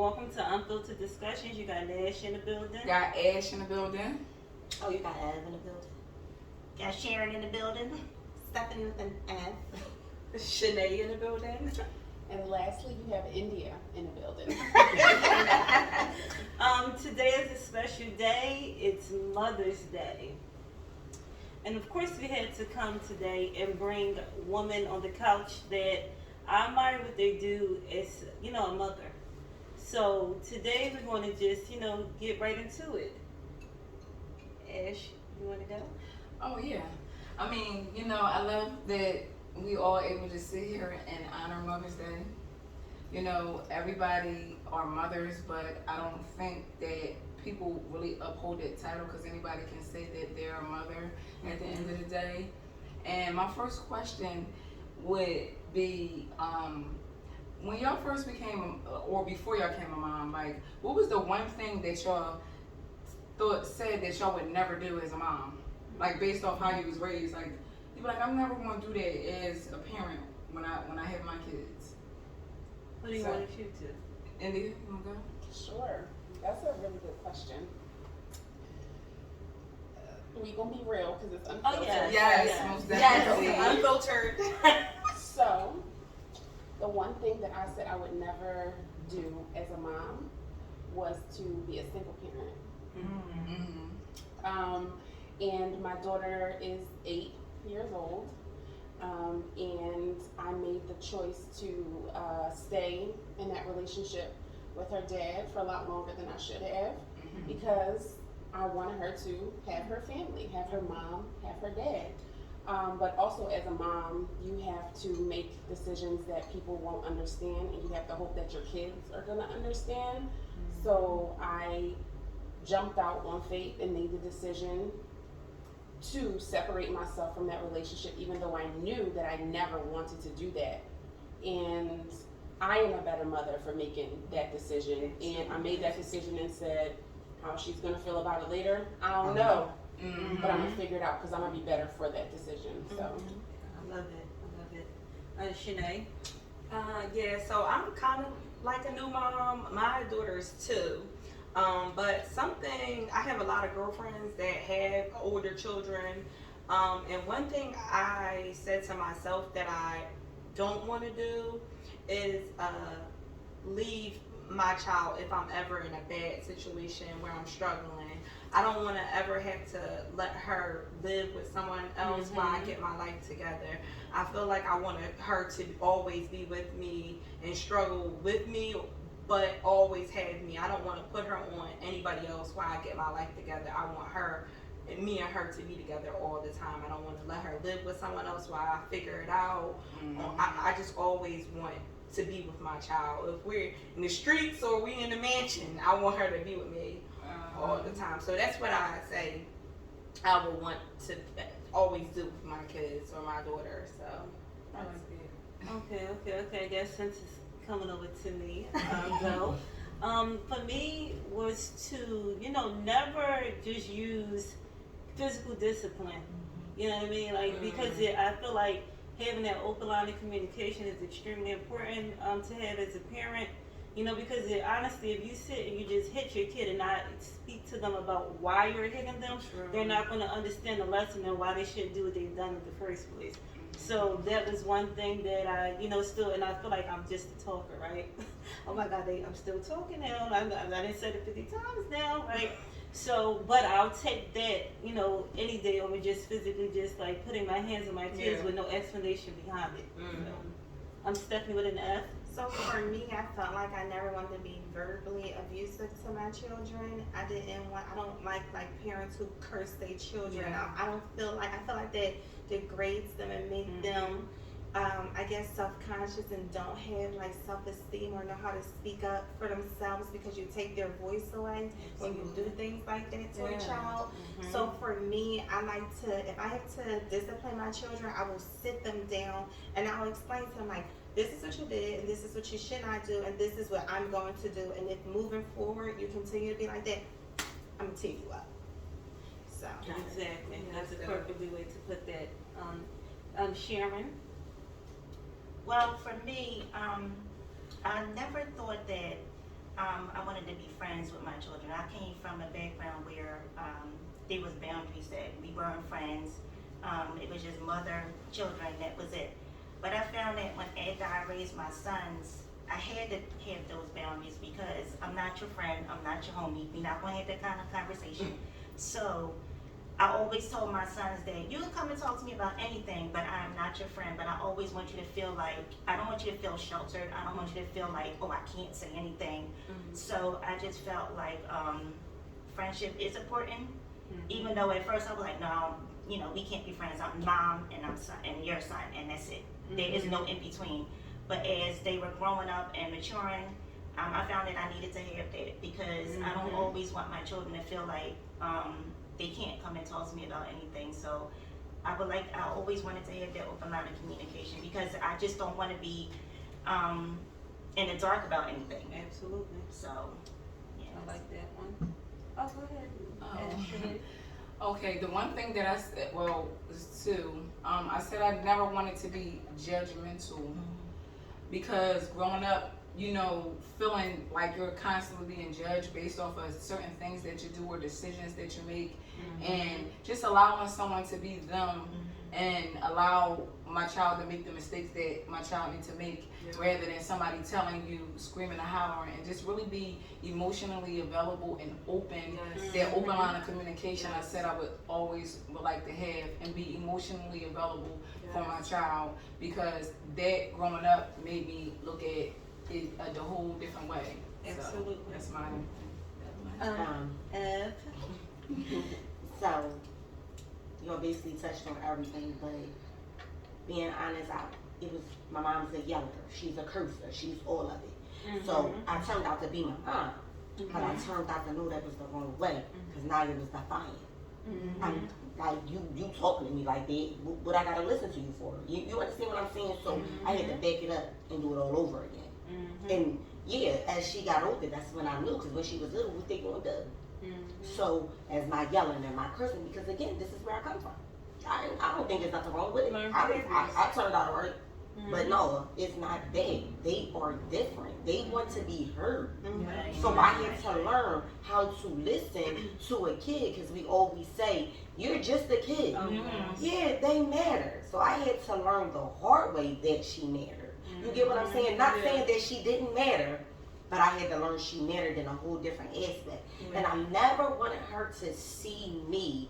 Welcome to Unfiltered Discussions. You got Nash in the building. Got Ash in the building. Oh, you got Ev in the building. Got Sharon in the building. Stephanie with an F. Shanae in the building. And lastly, you have India in the building. Today is a special day. It's Mother's Day. And of course, we had to come today and bring women on the couch that I admire what they do as, a mother. So today we're going to just, get right into it. Ash, you want to go? Oh yeah. I mean, I love that we all able to sit here and honor Mother's Day. Everybody are mothers, but I don't think that people really uphold that title because anybody can say that they're a mother at the end of the day. And my first question would be, when y'all first became, or before y'all came a mom, like, what was the one thing that y'all said that y'all would never do as a mom? Like, based off how you was raised, like, you be like, I'm never going to do that as a parent when I have my kids. What do you want to shoot to? India, you want to go? Sure. That's a really good question. We gonna be real because it's unfiltered. Oh, yes. Yes, most definitely. Yes, unfiltered. So, the one thing that I said I would never do as a mom was to be a single parent. Mm-hmm. And my daughter is 8 years old. And I made the choice to stay in that relationship with her dad for a lot longer than I should have because I wanted her to have her family, have her mom, have her dad. But also as a mom, you have to make decisions that people won't understand and you have to hope that your kids are gonna understand. So I jumped out on faith and made the decision to separate myself from that relationship, even though I knew that I never wanted to do that. And I am a better mother for making that decision. And I made that decision and said, how she's gonna feel about it later, I don't know. But I'm gonna figure it out because I'm gonna be better for that decision. So I love it. Shanae? Yeah, so I'm kind of like a new mom. My daughter's 2. But I have a lot of girlfriends that have older children. And one thing I said to myself that I don't want to do is leave my child if I'm ever in a bad situation where I'm struggling. I don't want to ever have to let her live with someone else while I get my life together. I feel like I want her to always be with me and struggle with me, but always have me. I don't want to put her on anybody else while I get my life together. I want me and her to be together all the time. I don't want to let her live with someone else while I figure it out. I just always want to be with my child. If we're in the streets or we in the mansion, I want her to be with me all the time. So that's what I say I would want to always do with my kids or my daughter. So I like that. Okay. I guess since it's coming over to me, I'll go. For me was to, never just use physical discipline. You know what I mean? Like, because I feel like having that open line of communication is extremely important to have as a parent. Because honestly, if you sit and you just hit your kid and not speak to them about why you're hitting them, they're not going to understand the lesson and why they shouldn't do what they've done in the first place. So that was one thing that I, still, and I feel like I'm just a talker, right? Oh my God, I'm still talking now. I didn't say it 50 times now, right? So, but I'll take that, any day over just physically just like putting my hands on my kids with no explanation behind it. So, I'm Stephanie with an F. So for me, I felt like I never wanted to be verbally abusive to my children. I don't like parents who curse their children. I feel like that degrades them and make them, I guess, self-conscious and don't have like self-esteem or know how to speak up for themselves because you take their voice away when you do things like that to a child. So for me, I like to, if I have to discipline my children, I will sit them down and I'll explain to them like, this is what you did, and this is what you should not do, and this is what I'm going to do. And if moving forward you continue to be like that, I'm going to tear you up. So Exactly. That's a perfect way to put that. Sharon? Well, for me, I never thought that I wanted to be friends with my children. I came from a background where there was boundaries that we weren't friends. It was just mother, children, that was it. But I found that after I raised my sons, I had to have those boundaries because I'm not your friend, I'm not your homie. We're not going to have that kind of conversation. So I always told my sons that you can come and talk to me about anything, but I'm not your friend. But I always want you to feel like, I don't want you to feel sheltered. I don't want you to feel like, oh, I can't say anything. So I just felt like friendship is important. Even though at first I was like, no, we can't be friends. I'm mom and I'm son and your son, and that's it. There is no in between. But as they were growing up and maturing, I found that I needed to have that because I don't always want my children to feel like they can't come and talk to me about anything. So I always wanted to have that open line of communication because I just don't want to be in the dark about anything. Absolutely. So, yeah. I like that one. Oh, go ahead. Ashley. Okay, the one thing that I said, well, there's two. I said I never wanted to be judgmental because growing up, feeling like you're constantly being judged based off of certain things that you do or decisions that you make, and just allowing someone to be them and allow my child to make the mistakes that my child needs to make rather than somebody telling you, screaming and hollering, and just really be emotionally available and open. That open line of communication I said I would like to have, and be emotionally available for my child, because that growing up made me look at it the whole different way. Absolutely. So that's mine. Ev. So, you basically touched on everything, but being honest, my mom's a yeller, she's a cursor, she's all of it. So I turned out to be my mom, but I turned out to know that was the wrong way, because now it was defiant. I'm like, you talking to me like that, what I gotta listen to you for? You understand what I'm saying? So I had to back it up and do it all over again. And yeah, as she got older, that's when I knew, because when she was little, what they gonna do? So as my yelling and my cursing, because again, this is where I come from. I don't think there's nothing wrong with it. I turned out alright. But no, it's not that. They are different. They want to be heard. So I had to learn how to listen to a kid, because we always say, you're just a kid. Yeah, they matter. So I had to learn the hard way that she mattered. You get what I'm saying? Not saying that she didn't matter, but I had to learn she mattered in a whole different aspect. And I never wanted her to see me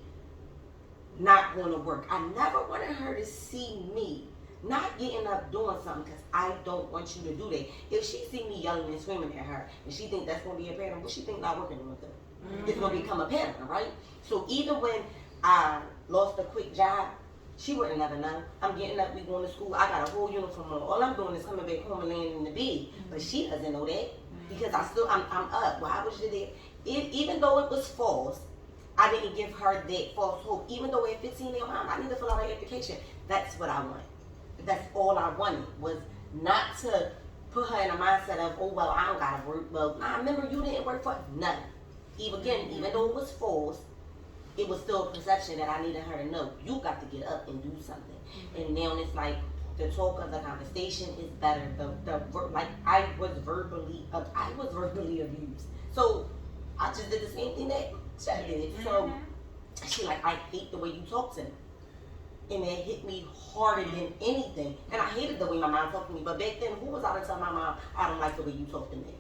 not going to work. I never wanted her to see me not getting up doing something, because I don't want you to do that. If she see me yelling and screaming at her and she think that's going to be a pattern, what she think not working with her? It's going to become a pattern, right? So even when I lost a quick job, she wouldn't never know. I'm getting up, we going to school, I got a whole uniform on. All I'm doing is coming back home and laying in the bed. But she doesn't know that, because I'm up. Why was you there? Even though it was false, I didn't give her that false hope. Even though at 15 years old, Mom, I need to fill out an application. That's what I want. That's all I wanted, was not to put her in a mindset of, oh, well, I don't got to work. Well, I remember you didn't work for nothing. Even though it was false, it was still a perception that I needed her to know. You got to get up and do something. And now it's like, the talk of the conversation is better. Like I was verbally abused. So I just did the same thing that Chad did. So she like, I hate the way you talk to me. And it hit me harder than anything. And I hated the way my mom talked to me. But back then, who was I to tell my mom, I don't like the way you talk to me?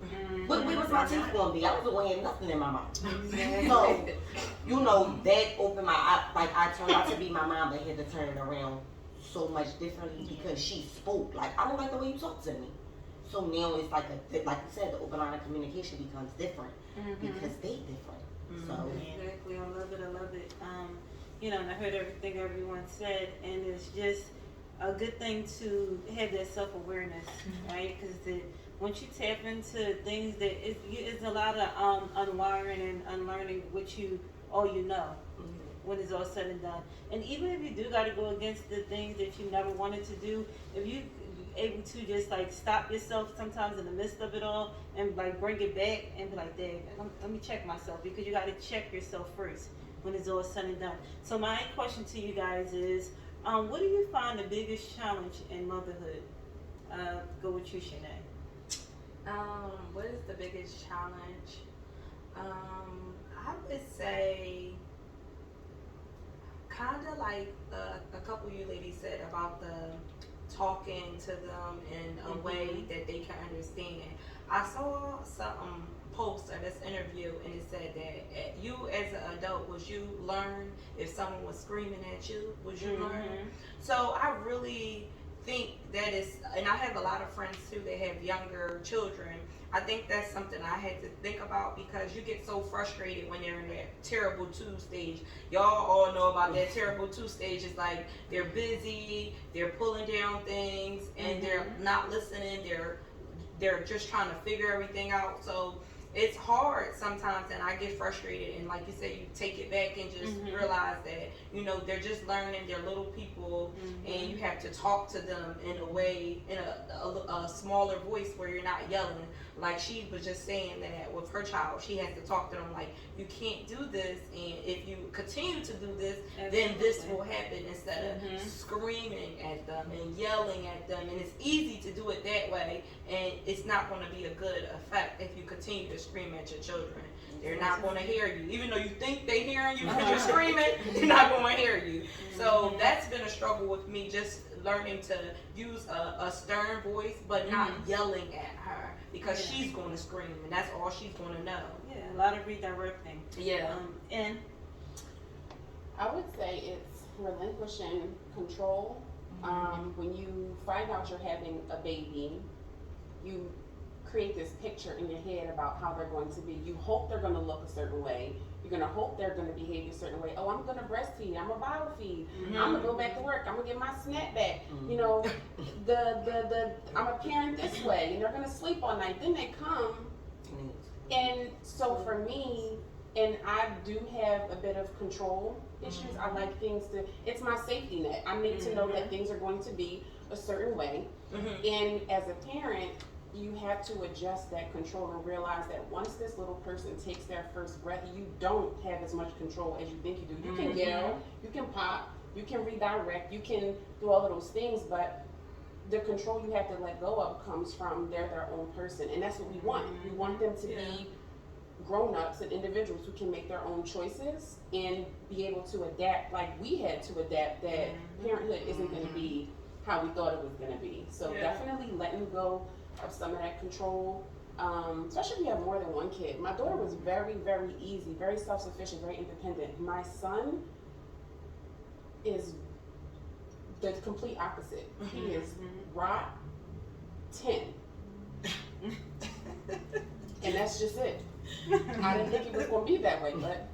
Where was my teeth going to be? I wasn't going to have nothing in my mouth. So, that opened my eye. Like, I turned out to be my mom, but had to turn it around so much differently, because she spoke. Like, I don't like the way you talk to me. So now it's like you said, the open line of communication becomes different, because they different. So Exactly, I love it. And I heard everything everyone said, and it's just a good thing to have that self-awareness, right? Because once you tap into things it's a lot of unwiring and unlearning all you know when it's all said and done. And even if you do got to go against the things that you never wanted to do, if you able to just like stop yourself sometimes in the midst of it all and like bring it back and be like, Dave, let me check myself, because you got to check yourself first when it's all said and done. So my question to you guys is, what do you find the biggest challenge in motherhood? Go with you, Shanae. What is the biggest challenge? I would say kind of like a couple of you ladies said about the talking to them in a way that they can understand. I saw some post of this interview and it said that you as an adult, would you learn if someone was screaming at you? Would you learn? So I really think that is, and I have a lot of friends too that have younger children. I think that's something I had to think about because you get so frustrated when they're in that terrible two stage. Y'all all know about that terrible two stage. It's like they're busy, they're pulling down things, and they're not listening. They're just trying to figure everything out. So it's hard sometimes, and I get frustrated. And like you said, you take it back and just realize that they're just learning. They're little people, and you have to talk to them in a way, in a smaller voice where you're not yelling. Like she was just saying that with her child, she has to talk to them like, you can't do this, and if you continue to do this, then this will happen, instead of screaming at them and yelling at them. And it's easy to do it that way, and it's not going to be a good effect if you continue to scream at your children. They're not going to hear you. Even though you think they're hearing you because you're screaming, they're not going to hear you. So that's been a struggle with me, just learning to use a stern voice, but not yelling at her because she's going to scream, and that's all she's going to know. Yeah, a lot of redirecting. Yeah. And I would say it's relinquishing control. When you find out you're having a baby, you create this picture in your head about how they're going to be. You hope they're going to look a certain way. You're going to hope they're going to behave a certain way. Oh, I'm going to breastfeed. I'm going to bottle feed. I'm going to go back to work. I'm going to get my snack back. I'm a parent this way, and they're going to sleep all night. Then they come, and so for me, and I do have a bit of control issues. I like things to, it's my safety net. I need to know that things are going to be a certain way. And as a parent, you have to adjust that control and realize that once this little person takes their first breath, you don't have as much control as you think you do. You can yell, you can pop, you can redirect, you can do all of those things, but the control you have to let go of comes from they're their own person. And that's what we want. We want them to be grown-ups and individuals who can make their own choices and be able to adapt like we had to adapt, that parenthood isn't going to be how we thought it was going to be. So definitely letting go of some of that control, especially if you have more than one kid. My daughter was very, very easy, very self-sufficient, very independent. My son is the complete opposite. He is rot 10. And that's just it. I didn't think it was going to be that way, but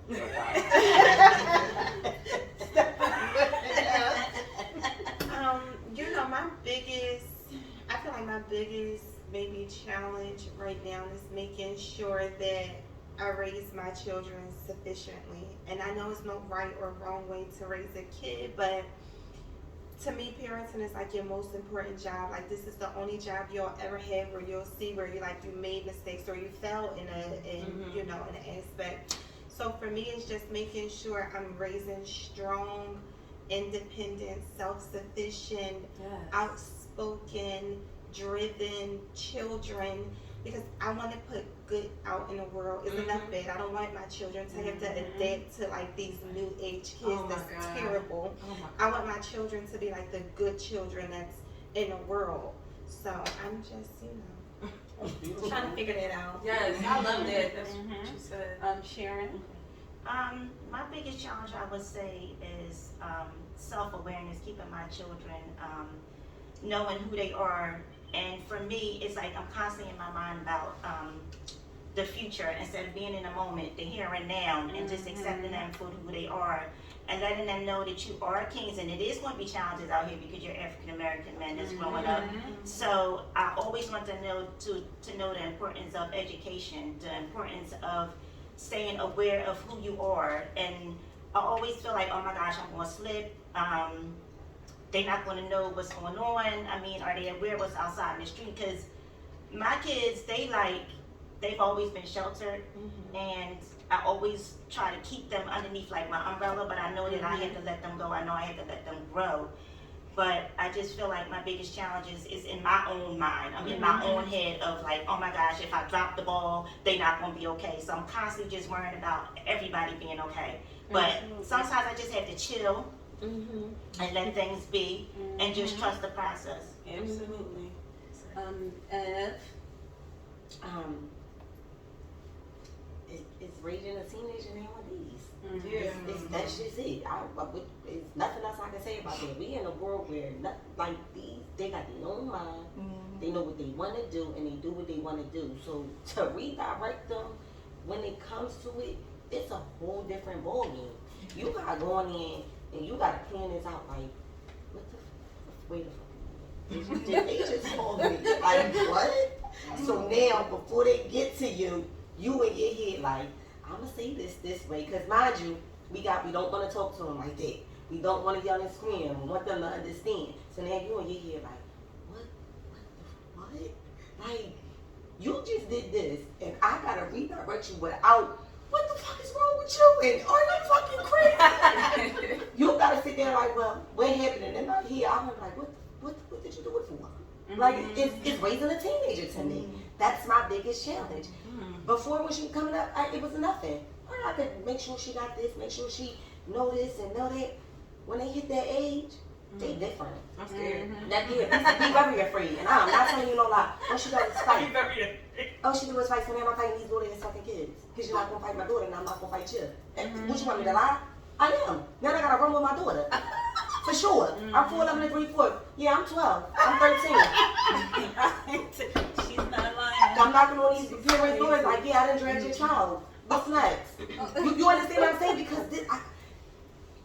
my biggest maybe challenge right now is making sure that I raise my children sufficiently. And I know it's no right or wrong way to raise a kid, but to me, parenting is like your most important job. Like, this is the only job you'll ever have where you'll see where you made mistakes or you fell in an aspect. So for me, it's just making sure I'm raising strong, independent, self-sufficient, outspoken, driven children, because I want to put good out in the world. It's enough bad. I don't want my children to have to adapt to like these new age kids that's terrible. I want my children to be like the good children that's in the world. So I'm just, trying to figure that out. Yes, I love that. That's what you said. Sharon? My biggest challenge, I would say, is self-awareness, keeping my children knowing who they are. And for me, it's like I'm constantly in my mind about the future instead of being in the moment, the here and now, and just accepting them for who they are and letting them know that you are kings. And it is going to be challenges out here because you're African-American men that's growing up. So I always want them to know the importance of education, the importance of staying aware of who you are. And I always feel like, oh my gosh, I'm going to slip. They're not going to know what's going on. I mean, are they aware of what's outside in the street? Because my kids, they've always been sheltered, and I always try to keep them underneath like my umbrella, but I know that I had to let them go. I know I had to let them grow. But I just feel like my biggest challenge is in my own mind. I'm in my own head of like, oh my gosh, if I drop the ball, they're not going to be okay. So I'm constantly just worrying about everybody being okay. But sometimes I just have to chill and let things be and just trust the process. Absolutely. Ev? It's raising a teenager nowadays. Yeah. That's just it. It's nothing else I can say about that. We in a world where they got their own mind. They know what they want to do, and they do what they want to do. So to redirect them when it comes to it, it's a whole different ballgame. You gotta go on in and you gotta plan this out. Like, what the? Wait a fucking minute. They just called me. Like, what? So now, before they get to you, you in your head like, I'm gonna say this way, cause mind you, we don't want to talk to them like that. We don't want to yell and scream. We want them to understand. So now you in your head like, what? Like, you just did this, and I gotta redirect you without. What the fuck is wrong with you? And are you fucking crazy? You gotta sit there like, well, what happened? And in my head, I'm like, what did you do it for? Like, it's raising a teenager to me. That's my biggest challenge. Before, when she was coming up, it was nothing. Or I could make sure she got this, make sure she know this and know that. When they hit that age, they different. I'm scared. That be very afraid. And I'm not telling you no lie. All she does is fight. Be very afraid. All she do is fight. So now I'm fighting these daughters and fucking kids. Because you're not going to fight my daughter and I'm not going to fight you. And what you want me to lie? I am. Now I got to run with my daughter. For sure. I'm 4'11" and 3/4. Yeah, I'm 12. I'm 13. She's not lying. I'm knocking on these parents' doors like, yeah, I done dragged your child. What's next? You understand what I'm saying? Because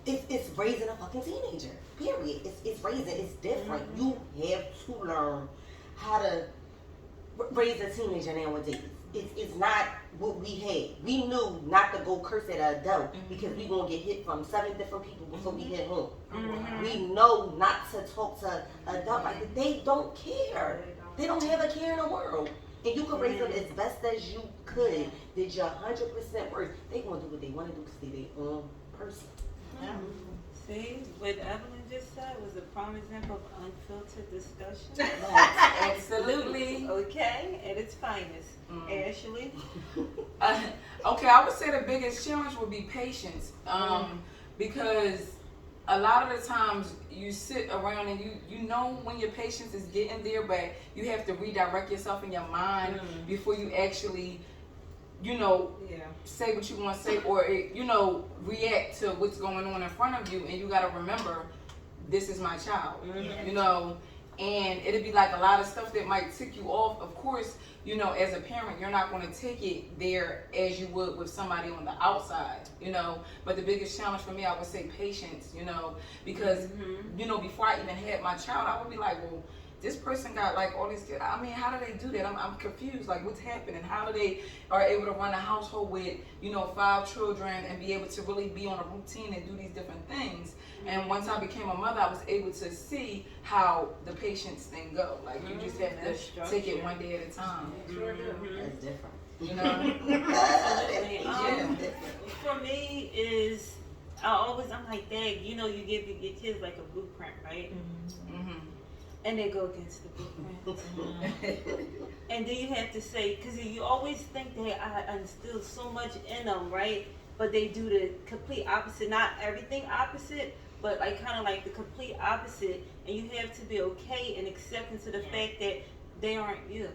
it's raising a fucking teenager. Period. It's raising. It's different. You have to learn how to raise a teenager nowadays. It's not what we had. We knew not to go curse at an adult because we gonna get hit from 7 different people before we hit home. We know not to talk to adults like they don't care. They don't have a care in the world. And you can raise them as best as you could. Did your 100% worth. They gonna do what they want to do because they're their own person. See, what Evelyn just said was a prime example of unfiltered discussion. Absolutely. Okay, at its finest. Ashley? Okay, I would say the biggest challenge would be patience. Because a lot of the times you sit around and you know when your patience is getting there, but you have to redirect yourself in your mind before you actually, say what you want to say or, react to what's going on in front of you. And you got to remember, this is my child, and it'd be like a lot of stuff that might tick you off. Of course, as a parent, you're not going to take it there as you would with somebody on the outside, But the biggest challenge for me, I would say patience, because, before I even had my child, I would be like, well, this person got like all these kids. I mean, how do they do that? I'm confused. Like, what's happening? How do they are able to run a household with 5 children and be able to really be on a routine and do these different things? And once I became a mother, I was able to see how the patience thing go. Like, you just have to take it one day at a time. That's different. For me is I'm like, Dad, you give your kids like a blueprint, right? And they go against the blueprint. And then you have to say, because you always think that I instilled so much in them, right? But they do the complete opposite. Not everything opposite, but like kind of like the complete opposite. And you have to be okay and accepting to the fact that they aren't you.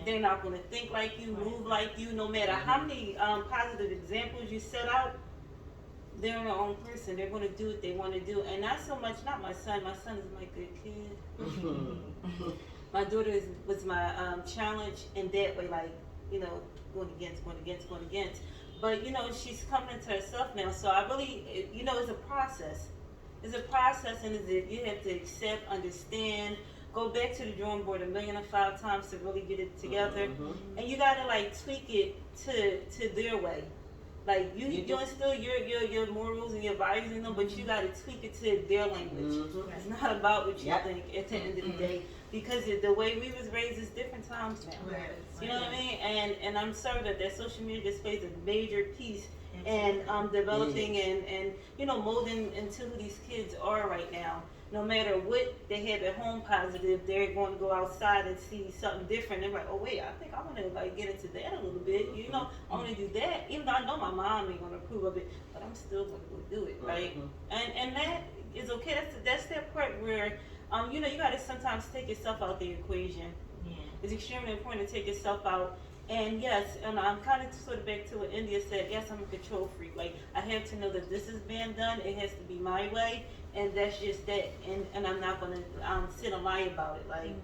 They're not going to think like you, move like you, no matter how many positive examples you set out. They're their own person. They're going to do what they want to do. And not so much, not my son. My son is my good kid. My daughter was my challenge in that way, like, going against. But, she's coming into herself now. So I really, it's a process. It's a process, and you have to accept, understand, go back to the drawing board 1,000,005 times to really get it together. And you got to, like, tweak it to their way. Like, you instill your morals and your values in them, but you got to tweak it to their language. It's not about what you think at the end of the day, because the way we was raised is different times now. You know what I mean? And I'm sorry that social media just plays a major piece in developing and molding into who these kids are right now. no matter what they have at home positive, they're going to go outside and see something different. They're like, oh wait, I think I want to like get into that a little bit. You know, I want to do that. Even though I know my mom ain't going to approve of it, but I'm still going to go do it, right? And that is okay. That's that part where, you know, you got to sometimes take yourself out the equation. Yeah. It's extremely important to take yourself out. And yes, and I'm kind of sort of back to what India said. Yes, I'm a control freak. Like, I have to know that this is being done. It has to be my way, and that's just that. And I'm not gonna sit and lie about it. Like,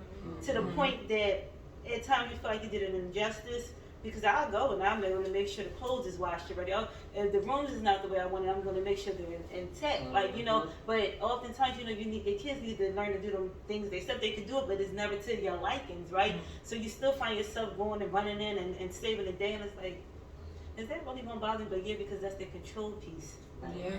to the point that at times you feel like you did an injustice. Because I'll go and I'm going to make sure the clothes is washed already. Oh, if the rooms is not the way I want it, I'm going to make sure they're intact. Like, you know, but oftentimes, you know, the kids need to learn to do them things they said they could do it, but it's never to your likings, right? So you still find yourself going and running in and saving the day, and it's like, is that really going to bother me? But yeah, because that's the control piece. Right? Yeah.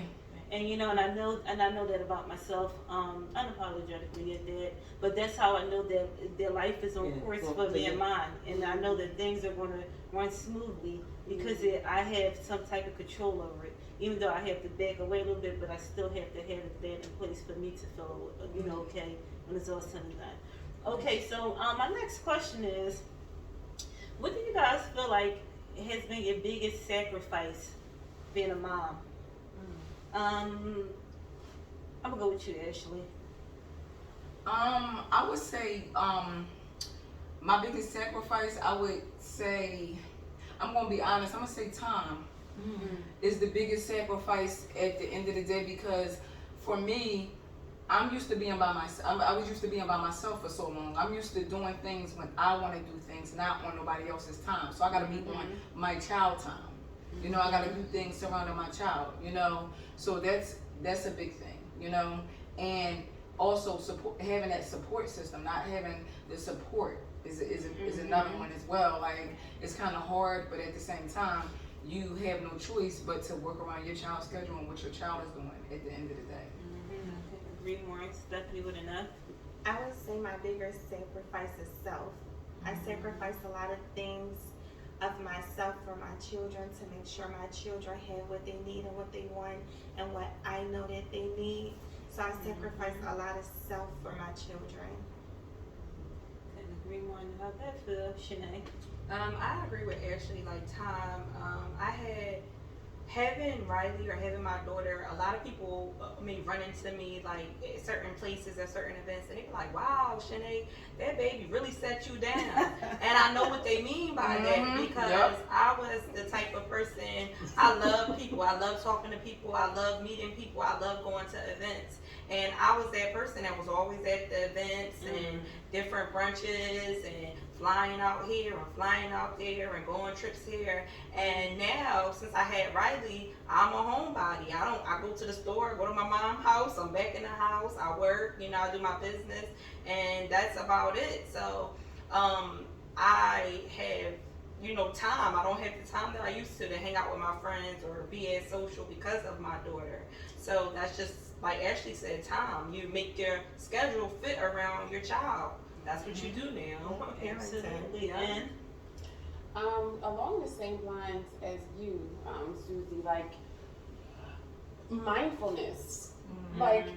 And you know, and I know that about myself, unapologetically at that. But that's how I know that their life is on course for me and mine, and I know that things are going to run smoothly because I have some type of control over it. Even though I have to back away a little bit, but I still have to have that in place for me to feel, you know, okay when it's all said and done. Okay, so my next question is, what do you guys feel like has been your biggest sacrifice being a mom? I'm gonna go with you, Ashley. I would say, my biggest sacrifice, I would say, I'm gonna be honest, I'm gonna say time is the biggest sacrifice at the end of the day, because for me, I'm used to being by myself. I was used to being by myself for so long. I'm used to doing things when I want to do things, not on nobody else's time. So I gotta be on my child time. You know, I gotta do things surrounding my child, you know. So that's a big thing, you know. And also having that support system, not having the support is another one as well. Like, it's kind of hard, but at the same time, you have no choice but to work around your child's schedule and what your child is doing at the end of the day. Agree more. Stephanie with enough. I would say my biggest sacrifice is self. I sacrifice a lot of things of myself for my children to make sure my children have what they need and what they want and what I know that they need. So I sacrifice a lot of self for my children. Couldn't agree more. How that feel, Shanae? I agree with Ashley. Like, time. Having Riley or having my daughter, a lot of people run into me like at certain places at certain events, and they be like, "Wow, Shanae, that baby really set you down." And I know what they mean by that, because I was the type of person, I love people, I love talking to people, I love meeting people, I love going to events. And I was that person that was always at the events and different brunches and flying out here and flying out there and going trips here. And now, since I had Riley, I'm a homebody. I go to the store, go to my mom's house, I'm back in the house, I work, you know, I do my business, and that's about it. So I have, you know, time. I don't have the time that I used to hang out with my friends or be as social because of my daughter. So that's just, like Ashley said, time. You make your schedule fit around your child. That's what you do now. Absolutely. And along the same lines as you, Susie, like mindfulness. Like,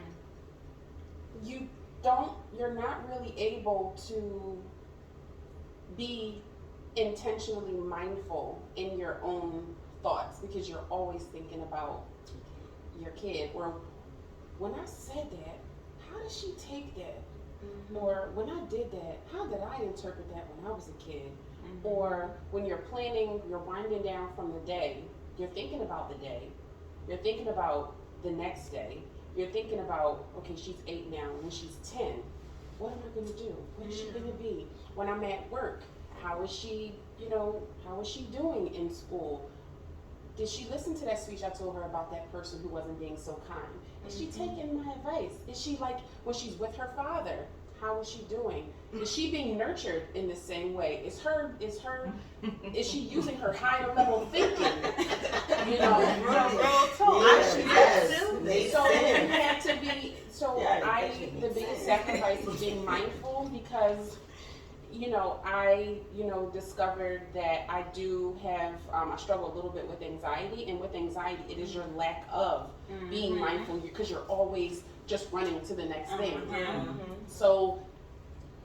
you're not really able to be intentionally mindful in your own thoughts because you're always thinking about your kid. Or when I said that, how did she take that? Or when I did that, how did I interpret that when I was a kid? Or when you're planning, you're winding down from the day, you're thinking about the day, you're thinking about the next day, you're thinking about, okay, she's 8 now, when she's 10, what am I gonna do? What is she gonna be? When I'm at work, how is she, you know, how is she doing in school? Did she listen to that speech I told her about that person who wasn't being so kind? Is she taking my advice? Is she, like, when she's with her father, how is she doing? Is she being nurtured in the same way? Is she using her higher level thinking? You know, the biggest sacrifice is being mindful, because I discovered that I do have, I struggle a little bit with anxiety, and with anxiety, it is your lack of being mindful because you're always just running to the next thing. So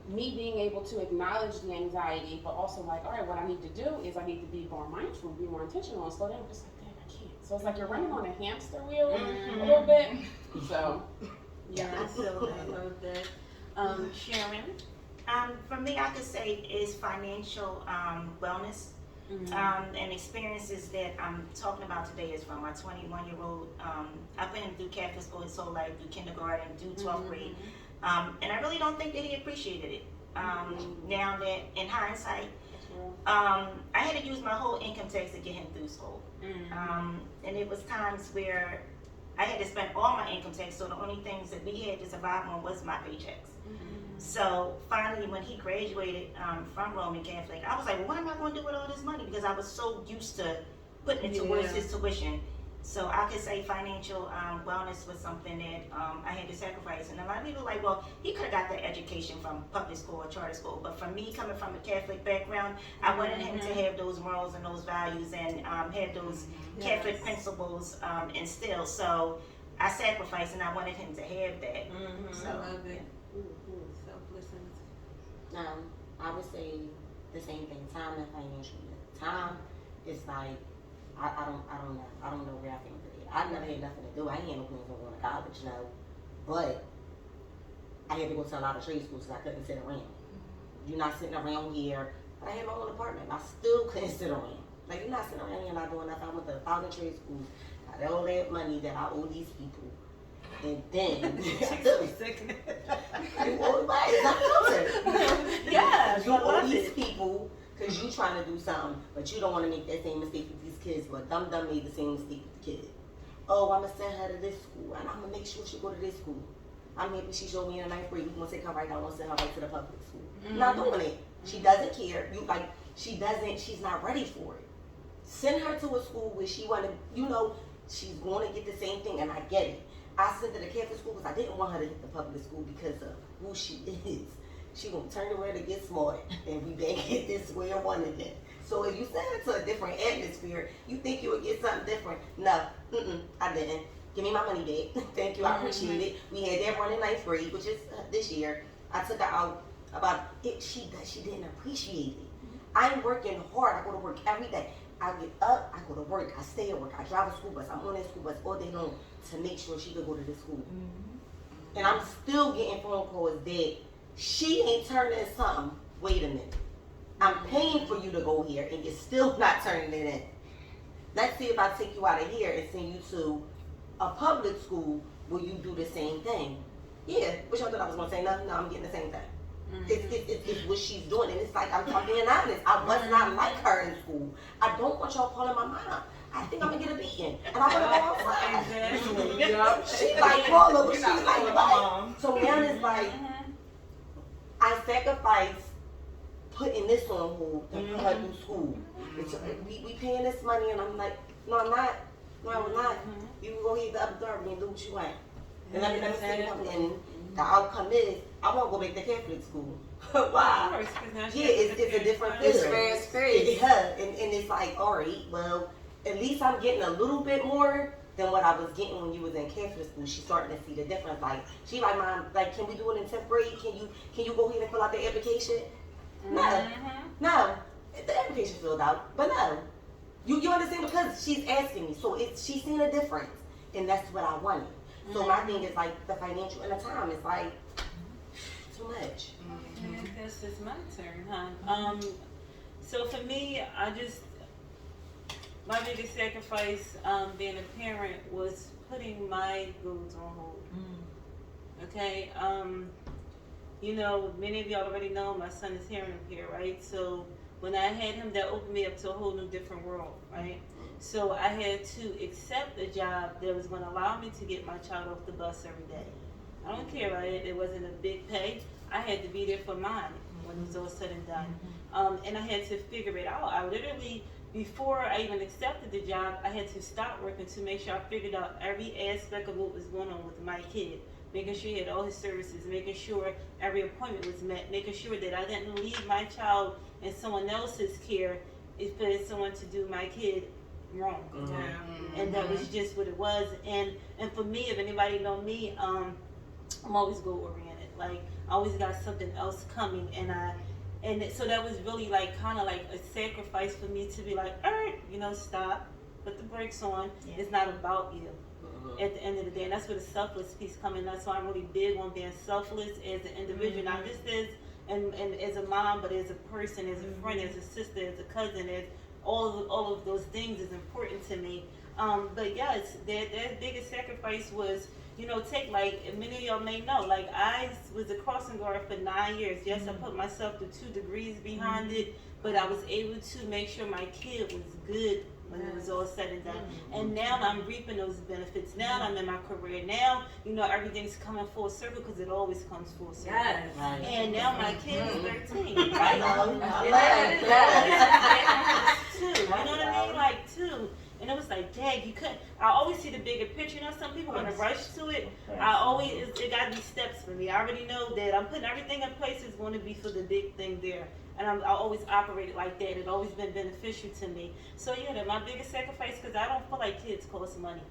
me being able to acknowledge the anxiety, but also like, all right, what I need to do is I need to be more mindful, be more intentional, and slow down. I'm just like, dang, I can't. So it's like you're running on a hamster wheel a little bit. So, yeah. So I love that. Sharon? For me, I could say is financial wellness. And experiences that I'm talking about today is from my 21-year-old. I put him through Catholic school his whole life, through kindergarten, through 12th grade. And I really don't think that he appreciated it. Now that in hindsight, I had to use my whole income tax to get him through school. And it was times where I had to spend all my income tax, so the only things that we had to survive on was my paychecks. So finally, when he graduated from Roman Catholic, I was like, well, what am I going to do with all this money? Because I was so used to putting it towards his tuition. So I could say financial wellness was something that I had to sacrifice. And a lot of people are like, well, he could have got that education from public school or charter school. But for me, coming from a Catholic background, I wanted him to have those morals and those values and have those Catholic principles instilled. So I sacrificed, and I wanted him to have that. So, I love it. Selflessness. I would say the same thing. Time and financial. Time is like I don't know where I can put it. I never had nothing to do. I ain't had no plans on going to college, no. But I had to go to a lot of trade schools because I couldn't sit around. You're not sitting around here. But I had my own apartment. I still couldn't sit around. Like, you're not sitting around here not doing nothing. I went to 1,000 trade schools. Got all that money that I owe these people. And then you owe Yeah, you owe these people because you trying to do something, but you don't want to make that same mistake with these kids. But dumb made the same mistake with the kid. Oh, I'm gonna send her to this school, and I'm gonna make sure she go to this school. I'm happy she showed me in the 9th grade. We gonna take her right now and send her right to the public school. Not doing it. She doesn't care. She doesn't. She's not ready for it. Send her to a school where she wanna. She's going to get the same thing, and I get it. I sent her to Catholic school because I didn't want her to hit the public school because of who she is. She gonna turn around and get smart, and we back at this square one again. So if you send her to a different atmosphere, you think you would get something different. No, I didn't. Give me my money back. Thank you, I appreciate it. We had that one in 9th grade, which is this year. I took her out about it. She didn't appreciate it. I'm working hard. I go to work every day. I get up, I go to work, I stay at work, I drive a school bus, I'm on that school bus all day long to make sure she could go to this school. And I'm still getting phone calls that she ain't turning in something. Wait a minute. I'm paying for you to go here and you're still not turning it in. Let's see if I take you out of here and send you to a public school where you do the same thing. Yeah, which I thought I was going to say, no, I'm getting the same thing. It's what she's doing, and it's like, I'm being honest. I was not like her in school. I don't want y'all calling my mom. I think I'm gonna get a beating, and I want to go outside. She like call her, but she's like, what? So now it's like, I sacrifice putting this on hold to put her through school. We paying this money, and I'm like, no, I'm not. No, I'm not. You can go hit the upper third and do what you want. And let me say something. And the outcome is, I won't go back to Catholic school. Why? Yeah, it's a different It's feeling. fast paced. Yeah, and it's like, all right, well, at least I'm getting a little bit more than what I was getting when you was in Catholic school. She's starting to see the difference. Like, she like, Mom, like, can we do it in 10th grade? Can you go ahead and fill out the application? No. The application filled out, but no. You understand, because she's asking me, so she's seeing a difference, and that's what I wanted. So my thing is like the financial and the time is like too much. I guess it's my turn, huh? So for me, my biggest sacrifice being a parent was putting my goals on hold. Okay, many of y'all already know my son is hearing impaired, right? So when I had him, that opened me up to a whole new different world, right? So I had to accept a job that was going to allow me to get my child off the bus every day. I don't care about it. It wasn't a big pay. I had to be there for mine when it was all said and done. And I had to figure it out. I literally, before I even accepted the job, I had to stop working to make sure I figured out every aspect of what was going on with my kid. making sure he had all his services, making sure every appointment was met, making sure that I didn't leave my child in someone else's care for someone to do my kid wrong. And that was just what it was. And for me, if anybody know me, I'm always goal oriented. Like I always got something else coming, and so that was really like kind of like a sacrifice for me to be like, all right, stop, put the brakes on. It's not about you. At the end of the day, and that's where the selfless piece comes in. That's why I'm really big on being selfless as an individual, not just as and as a mom, but as a person, as a friend, as a sister, as a cousin, as all of those things is important to me. But yes, their biggest sacrifice was, take like many of y'all may know, like I was a crossing guard for 9 years. Yes, I put myself to 2 degrees behind it, but I was able to make sure my kid was good when it was all said and done. And now I'm reaping those benefits. Now I'm in my career. Now, everything's coming full circle because it always comes full circle. Yes. And now my kid is 13. Right? Two. You know what I mean? Like 2. And it was like, dang, you couldn't. I always see the bigger picture. Some people want to rush to it. It got to be steps for me. I already know that I'm putting everything in place is going to be for the big thing there. And I always operated like that. It's always been beneficial to me. So yeah, that's my biggest sacrifice because I don't feel like kids cost money.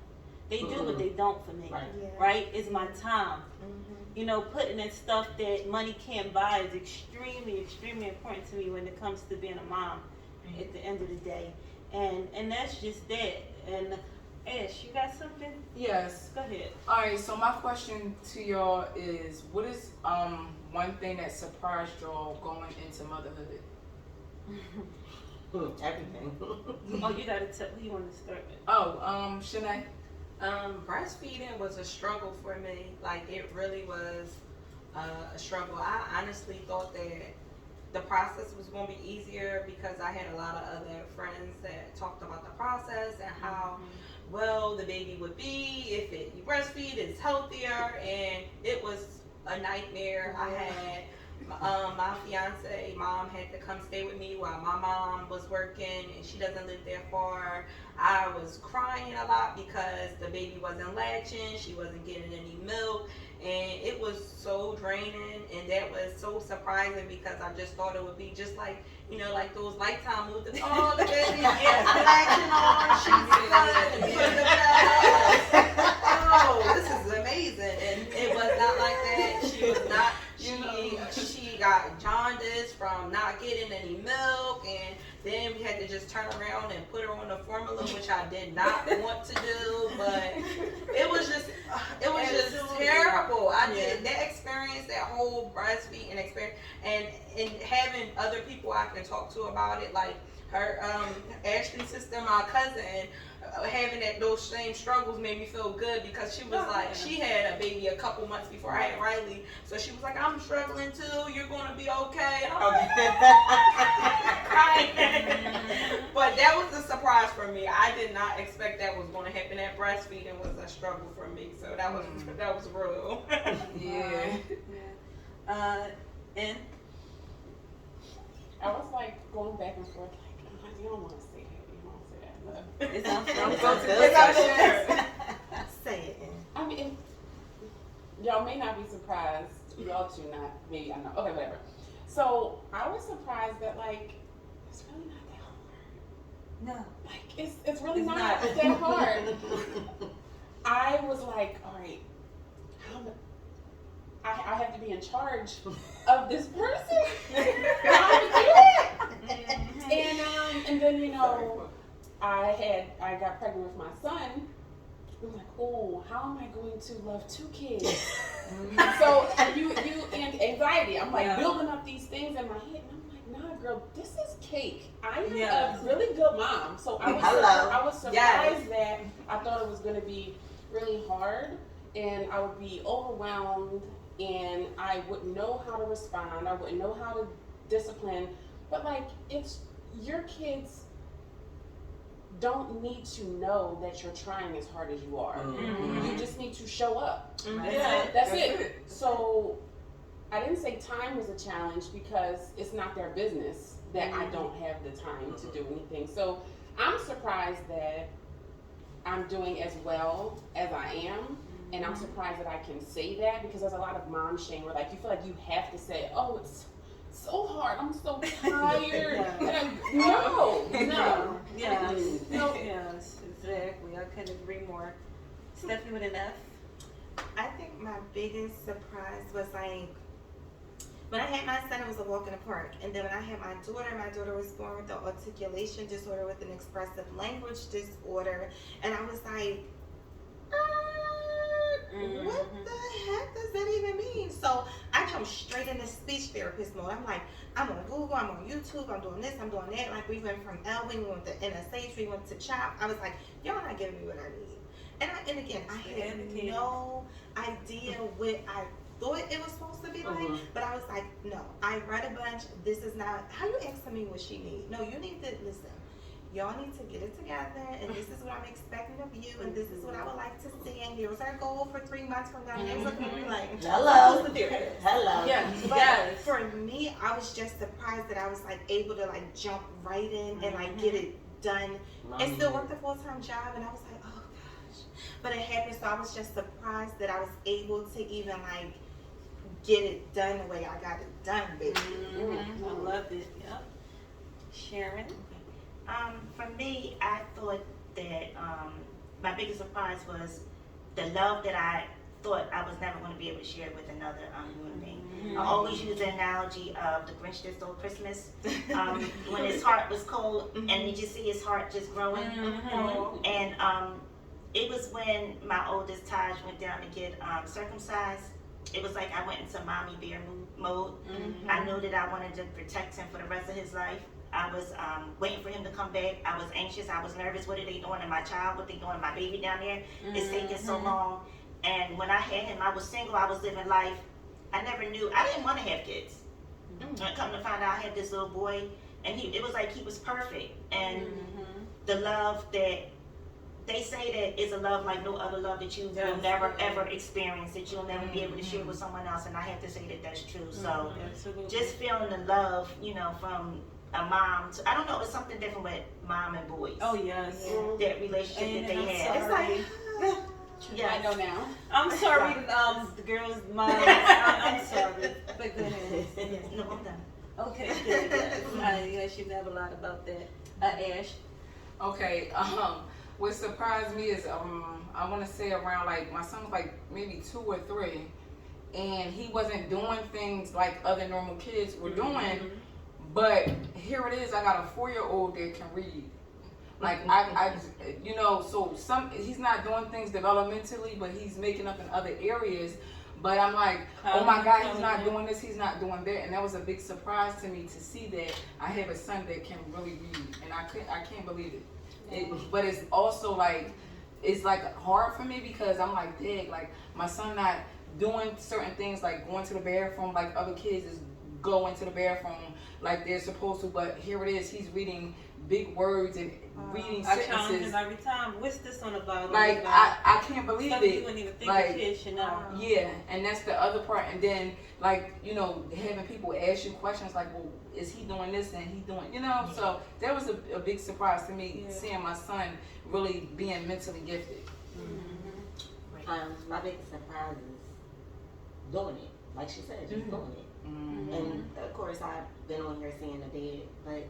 They do, but they don't for me. Right? It's my time. Putting in stuff that money can't buy is extremely, extremely important to me when it comes to being a mom at the end of the day. And that's just that. And Ash, you got something? Yes. Go ahead. All right. So my question to y'all is, what is one thing that surprised y'all going into motherhood? Everything. Oh, you gotta tell who you want to start with. Oh, Shanae. Breastfeeding was a struggle for me. Like it really was a struggle. I honestly thought that the process was going to be easier because I had a lot of other friends that talked about the process and how well the baby would be if you breastfeed, it's healthier, and it was a nightmare. I had my fiance mom had to come stay with me while my mom was working, and she doesn't live that far. I was crying a lot because the baby wasn't latching, she wasn't getting any milk, and it was so draining. And that was so surprising because I just thought it would be just like, like those Lifetime movies. Oh, the baby latching on, she's good, the best. Oh, this is amazing. And it was not like that. She was not. She got jaundice from not getting any milk, and then we had to just turn around and put her on the formula, which I did not want to do, but it was just terrible. I did that experience, that whole breastfeeding experience, and having other people I can talk to about it, like her Ashley's sister, my cousin, having those same struggles made me feel good because she was like, she had a baby a couple months before I had Riley, so she was like, I'm struggling too, you're going to be okay. And I'm like, but that was a surprise for me. I did not expect that was going to happen. That breastfeeding was a struggle for me, so that was real. Yeah. And I was like going back and forth, like, you don't want to say that. You don't want to say that. But it's not Say it. I mean, y'all may not be surprised. Y'all two not. Maybe I'm not. Okay, whatever. So I was surprised that like it's really not that hard. No. Like it's really It's not not. that hard. I was like, all right, I have to be in charge of this person. How to do it? And then I got pregnant with my son. I'm like, oh, how am I going to love 2 kids? So you and anxiety. I'm like building up these things in my head, and I'm like, nah, girl, this is cake. I am a really good mom. So I was surprised that I thought it was going to be really hard, and I would be overwhelmed, and I wouldn't know how to respond. I wouldn't know how to discipline. But like, it's your kids don't need to know that you're trying as hard as you are. You just need to show up. That's it. So I didn't say time was a challenge because it's not their business that I don't have the time to do anything. So I'm surprised that I'm doing as well as I am. And I'm surprised that I can say that, because there's a lot of mom shame where like you feel like you have to say, oh, it's so hard, I'm so tired. No. Yes. No. Yes, exactly. I couldn't agree more. Stephanie with an F. I think my biggest surprise was like when I had my son, it was a walk in the park, and then when I had my daughter was born with the articulation disorder with an expressive language disorder, and I was like, what the heck does that even mean? So I jumped straight into speech therapist mode. I'm like, I'm on Google, I'm on YouTube, I'm doing this, I'm doing that. Like we went from Elwing, we went to NSH, we went to CHOP. I was like, y'all not giving me what I need. And again, I had no idea what I thought it was supposed to be like, but I was like, no, I read a bunch. This is not how you asking me what she needs. No, you need to listen. Y'all need to get it together, and this is what I'm expecting of you, and this is what I would like to see, and here's our goal for 3 months from now. And they was looking at me like, hello, who's the therapist? hello. But for me, I was just surprised that I was like able to like jump right in and like get it done, and still work the full-time job. And I was like, oh gosh, but it happened. So I was just surprised that I was able to even like get it done the way I got it done, baby. I loved it. Yep. Sharon. For me, I thought that my biggest surprise was the love that I thought I was never going to be able to share with another human being. I always use the analogy of the Grinch that stole Christmas. When his heart was cold and you just see his heart just growing. And it was when my oldest Taj went down to get circumcised. It was like I went into mommy bear mode. I knew that I wanted to protect him for the rest of his life. I was waiting for him to come back. I was anxious. I was nervous. What are they doing to my child? What they doing to my baby down there? It's taking so long. And when I had him, I was single. I was living life. I never knew. I didn't want to have kids. And come to find out, I had this little boy, and it was like he was perfect. And the love that they say that is a love like no other love that you will never ever experience, that you'll never be able to share with someone else. And I have to say that that's true. So just feeling the love, from a mom to, I don't know, it's something different with mom and boys. Oh yes. That relationship that they have. It's like, yeah, I know now. I'm sorry, the girls' moms. I'm sorry, but go ahead. No, I'm done. Okay, good. Yes, you never lied about that. Ash. Okay, what surprised me is I want to say around like my son was like maybe 2 or 3, and he wasn't doing things like other normal kids were doing. But here it is, I got a 4-year-old that can read. Like so he's not doing things developmentally, but he's making up in other areas. But I'm like, oh my God, he's not doing this, he's not doing that, and that was a big surprise to me to see that I have a son that can really read, and I can't believe it. But it's also like, it's like hard for me because I'm like, dang, like my son not doing certain things like going to the bathroom like other kids is going to the bathroom like they're supposed to, but here it is, he's reading big words and reading sentences. I challenge him every time. What's this on the Bible? Like I can't believe stuff it. You wouldn't even think like, a kid should know. Yeah, and that's the other part. And then like having people ask you questions like, well, is he doing this and he doing So that was a big surprise to me, seeing my son really being mentally gifted. My biggest surprise is doing it. Like she said, just doing it. And of course I've been on here saying the dad, but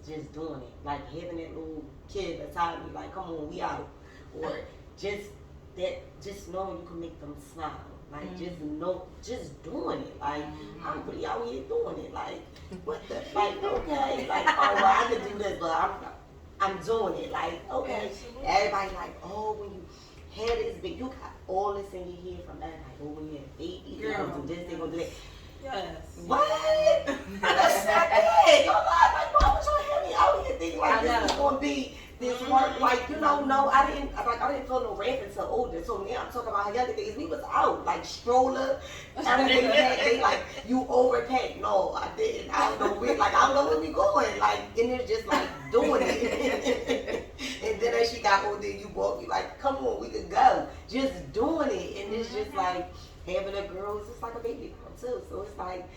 just doing it, like having that little kid beside me, like, come on, we out, or just knowing you can make them smile, like just doing it, like I'm really out here doing it, like what the, like okay, like oh well I could do this, but I'm doing it, like okay, everybody like oh when you had this big, you got all this in your head from that, like oh when you had a baby, they gonna do this, they gonna do that. Yes. What? That's not it. Y'all like, why would y'all have me out here thinking like this is gonna be this work? Like, no, I didn't feel no ramp until older. So now I'm talking about how younger days we was out, like stroller, everything they like you overpacked. No, I didn't. I don't know where we going. Like, and it's just like doing it. And then as she got older, you like, come on, we could go. Just doing it. And it's just like having a girl is just like a baby girl too. So it's like,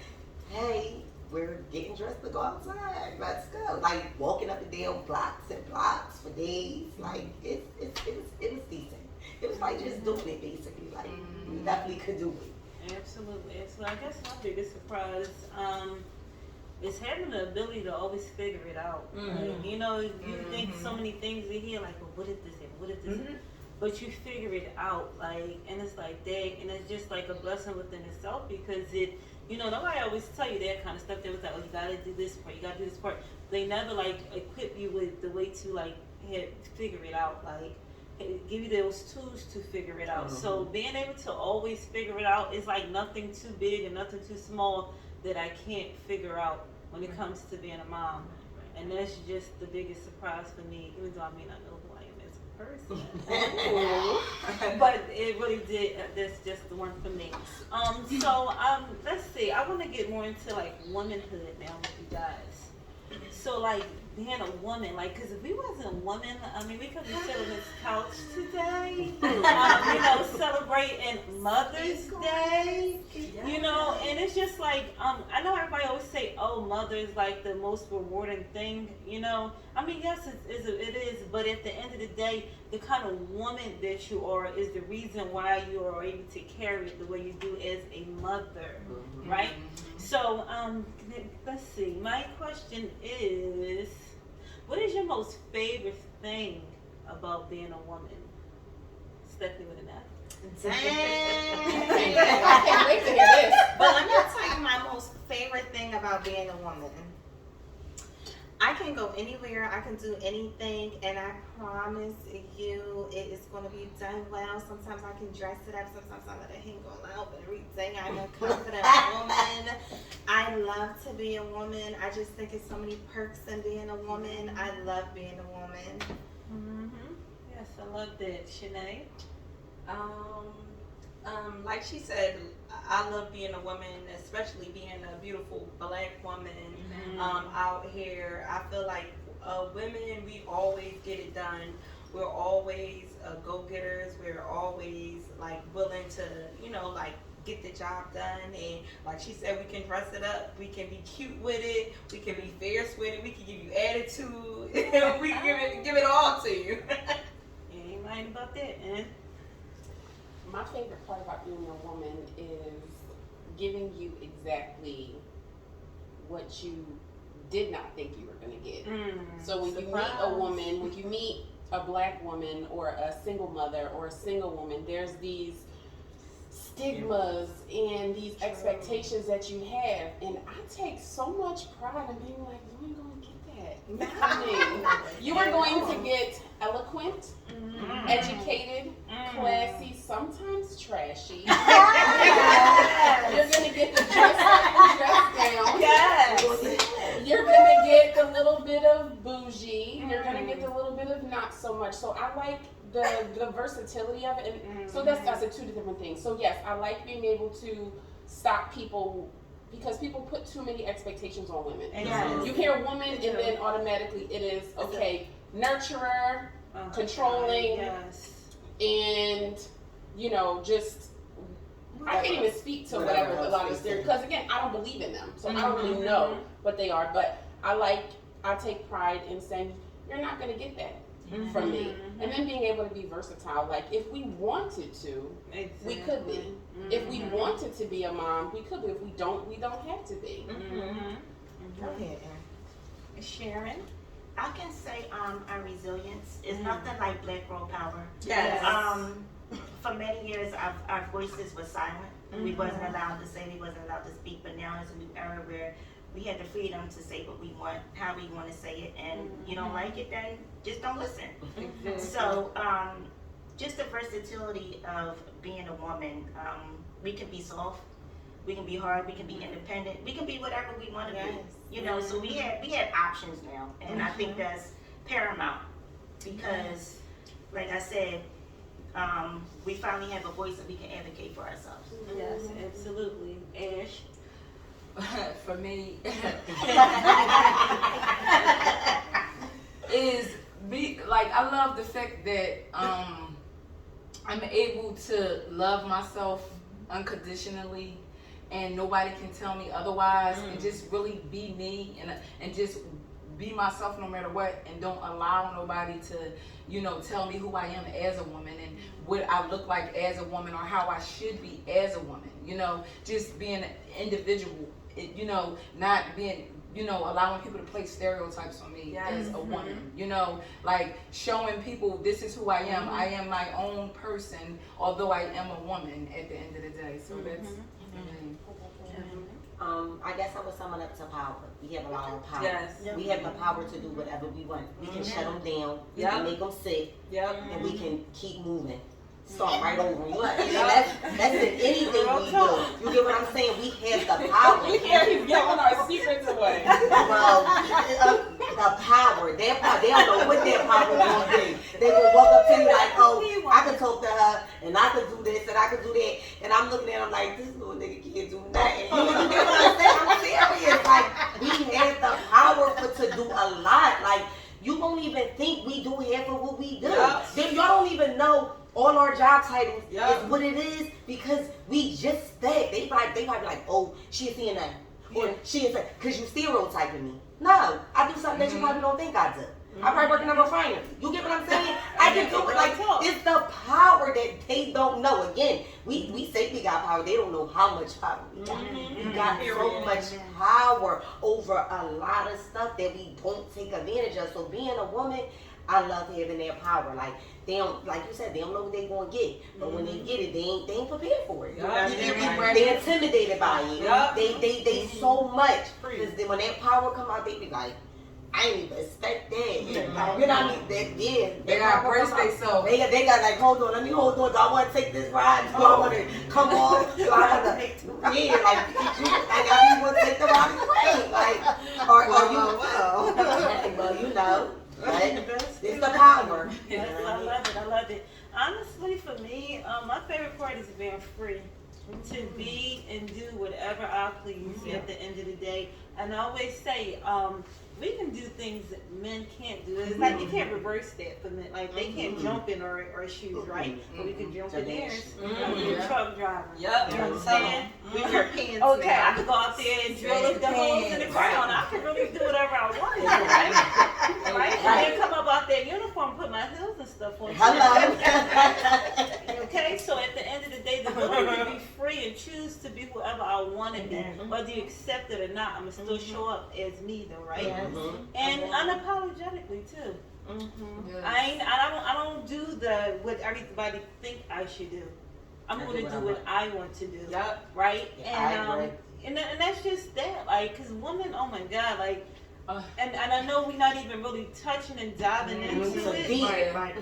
hey, we're getting dressed to go outside. Let's go. Like walking up and down blocks and blocks for days. Like it was decent. It was like just doing it basically. Like we definitely could do it. Absolutely. So I guess my biggest surprise is having the ability to always figure it out. Like, you know, you think so many things in here, like, well, what if this and what if this? But you figure it out, like, and it's like that, and it's just like a blessing within itself because it, you know, nobody always tell you that kind of stuff. They was like, oh, you gotta do this part, you gotta do this part. They never like equip you with the way to like figure it out, like give you those tools to figure it out. So being able to always figure it out is like nothing too big and nothing too small that I can't figure out when it comes to being a mom. And that's just the biggest surprise for me, even though I may not know who I am as a person. But it really did, that's just the one for me. So let's see, I want to get more into like womanhood now with you guys. So like being a woman, like, cause if we wasn't a woman, I mean, we could be sitting on this couch today, you know, celebrating Mother's Day, you know, and it's just like, I know everybody always say, oh, mother is like the most rewarding thing, you know. I mean, yes, it is, but at the end of the day, the kind of woman that you are is the reason why you are able to carry it the way you do as a mother, right? So, let's see. My question is, what is your most favorite thing about being a woman? Stephanie with an F. Dang. I can't wait to hear this. But let me tell you my most favorite thing about being a woman. I can go anywhere, I can do anything, and I promise you it is going to be done well. Sometimes I can dress it up, sometimes I let it hang all out, but everything I'm a confident woman. I love to be a woman. I just think it's so many perks in being a woman. I love being a woman. Yes, I love that. Shanae? Like she said, I love being a woman, especially being a beautiful black woman out here. I feel like women, we always get it done. We're always go-getters. We're always like willing to, you know, like get the job done. And like she said, we can dress it up. We can be cute with it. We can be fierce with it. We can give you attitude. We can give it all to you. Ain't lying about that, eh? My favorite part about being a woman is giving you exactly what you did not think you were going to get. So when you meet a woman, when you meet a black woman or a single mother or a single woman, there's these stigmas and these expectations that you have. And I take so much pride in being like, you ain't going to get that. You are going to get eloquent, educated, classy, sometimes trashy. You're going to get the dress up and dress down. Yes. You're going to get the little bit of bougie. You're going to get the little bit of not so much. So I like the versatility of it. And so that's two different things. So yes, I like being able to stop people because people put too many expectations on women. Yes. You hear woman and then automatically it is, okay, nurturer, controlling, and, you know, just, I can't even speak to whatever a lot of stereotypes, because again, I don't believe in them, so I don't really know what they are, but I take pride in saying, you're not going to get that from me. And then being able to be versatile, like if we wanted to, we could be. If we wanted to be a mom, we could be. If we don't have to be. Go ahead, Sharon? I can say our resilience is nothing like Black Girl Power. Yes. For many years, our voices were silent. We wasn't allowed to say, we wasn't allowed to speak, but now it's a new era where we have the freedom to say what we want, how we want to say it, and you don't like it, then just don't listen. So, just the versatility of being a woman. We can be soft, we can be hard, we can be independent, we can be whatever we want to be. You know, so we have options now, and I think that's paramount because, like I said, we finally have a voice that we can advocate for ourselves. Yes, absolutely. Ash? For me, is I love the fact that I'm able to love myself unconditionally and nobody can tell me otherwise, and just really be me and just be myself no matter what, and don't allow nobody to, tell me who I am as a woman and what I look like as a woman or how I should be as a woman. Just being an individual, not being, allowing people to place stereotypes on me as a woman, like showing people this is who I am. I am my own person, although I am a woman at the end of the day. So that's I guess I would sum it up to power. We have a lot of power. Yes. We have the power to do whatever we want. We can shut them down. We can make them sick. And we can keep moving. Start right over. That's in anything we do. You get what I'm saying? We have the power. We can't keep giving our secrets away. Well, the power. Their power. They don't know what their power is going to be. They will walk up to you like, oh, I could talk to her, and I could do this, and I could do that. And I'm looking at them like, this little nigga can't do nothing. You get what I'm saying? I'm serious. Like, we have the power to do a lot. Like, you won't even think we do half of what we do. Y'all don't even know all our job titles is what it is because we just that. They might be like, oh, she is seeing that. Or she is that. Because you stereotyping me. No, I do something that you probably don't think I do. I probably work in a refinery. You get what I'm saying? I can do it. Like, it's the power that they don't know. Again, we say we got power. They don't know how much power we got. We got so much power over a lot of stuff that we don't take advantage of. So being a woman, I love having that power. Like, they don't, like you said, they don't know what they gonna get. But when they get it, they ain't prepared for it. They intimidated by it. They so much. Because when that power come out, they be like, I ain't even expect that. You know what I mean? They got brace themselves. They got like, hold on. Do I want to take this ride? Do I want to come on? Do I want to? Yeah, like I want to take the ride train. Like, or you? Well, right? It's the power. I love it. Honestly, for me, my favorite part is being free. To be and do whatever I please at the end of the day. And I always say, we can do things that men can't do. It's like you can't reverse that for men. Like they can't jump in our shoes, right? But we can jump in theirs. We're a truck driver. You understand? We wear pants. Okay, now. I could go out there and drill the holes in the ground. I can really do whatever I want, right? Right? And then come up out there uniform, put my heels and stuff on. Okay, so at the end of the day, the ability to be free and choose to be whoever I want to be, whether you accept it or not, I'm gonna still show up as me, though, right? And unapologetically too. I don't do what everybody think I should do. I'm going to do what I want to do, right? And that's just that, like, cause women, oh my God, like. And I know we're not even really touching and diving into it. Right.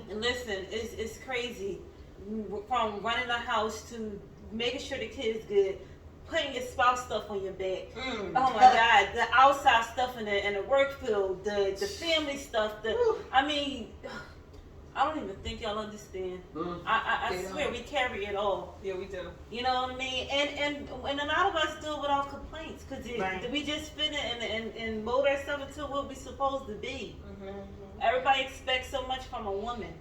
And listen, it's crazy. From running the house to making sure the kid's good, putting your spouse stuff on your back. Oh my God, the outside stuff in the work field, the family stuff. I mean, I don't even think y'all understand. I swear we carry it all. Yeah, we do. You know what I mean? And a lot of us do it without complaints because we just fit in and mold ourselves into what we're supposed to be. Everybody expects so much from a woman.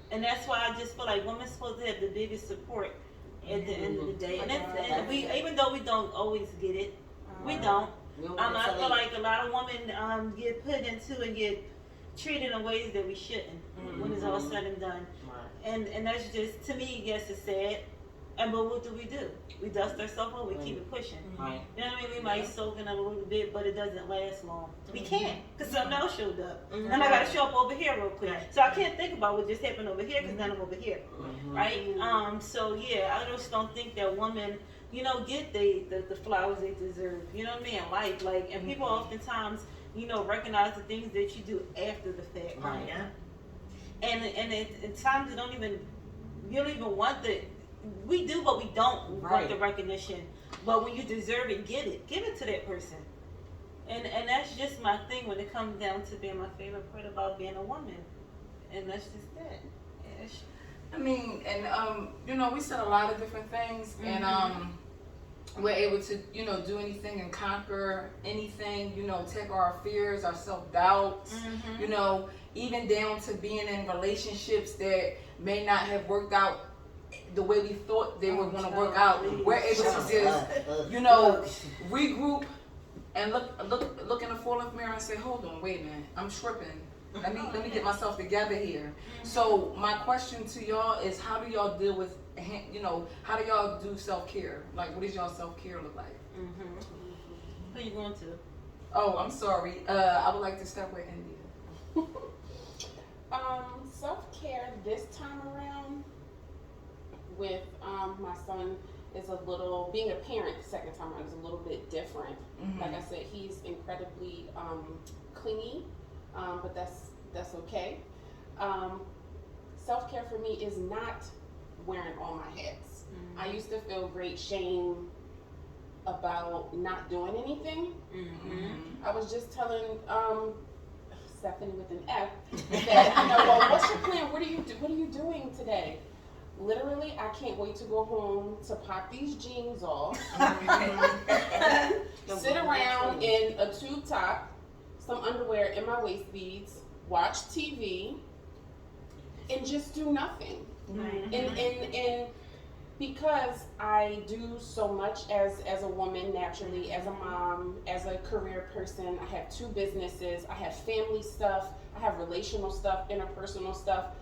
And that's why I just feel like women's supposed to have the biggest support at the end of the day. And we, even though we don't always get it, we don't. I feel like a lot of women get put into and get treated in ways that we shouldn't when it's all said and done. And that's just, to me, yes, it's sad. But what do? We dust ourselves up, we keep it pushing. You know what I mean? We might soak in a little bit, but it doesn't last long. We can't, because something else showed up. And I got to show up over here real quick. So I can't think about what just happened over here, because then I'm over here. Right? So yeah, I just don't think that women, get the flowers they deserve. You know what I mean? In life. Like, and people oftentimes, recognize the things that you do after the fact. And at times you don't even want we do, but we don't want the recognition. But when you deserve it, give it to that person. And that's just my thing when it comes down to being my favorite part about being a woman. And that's just that. I mean, and we said a lot of different things, and we're able to, do anything and conquer anything, take our fears, our self-doubts, even down to being in relationships that may not have worked out the way we thought they were going to work out. We're able to just, regroup and look in the full-length mirror and say, hold on, wait a minute, I'm tripping. Let me get myself together here. So my question to y'all is, how do y'all deal with, how do y'all do self-care? Like, what does y'all self-care look like? Who you going to? Oh, I'm sorry. I would like to start with India. Self-care this time around with my son is a little, being a parent the second time around is a little bit different. Like I said, he's incredibly clingy, but that's okay. Self-care for me is not wearing all my hats. I used to feel great shame about not doing anything. I was just telling Stephanie with an F that, well, what's your plan? What are you doing today? Literally, I can't wait to go home to pop these jeans off, sit around in a tube top, some underwear in my waist beads, watch TV, and just do nothing. And because I do so much as a woman naturally, as a mom, as a career person, I have 2 businesses, I have family stuff, I have relational stuff, interpersonal stuff.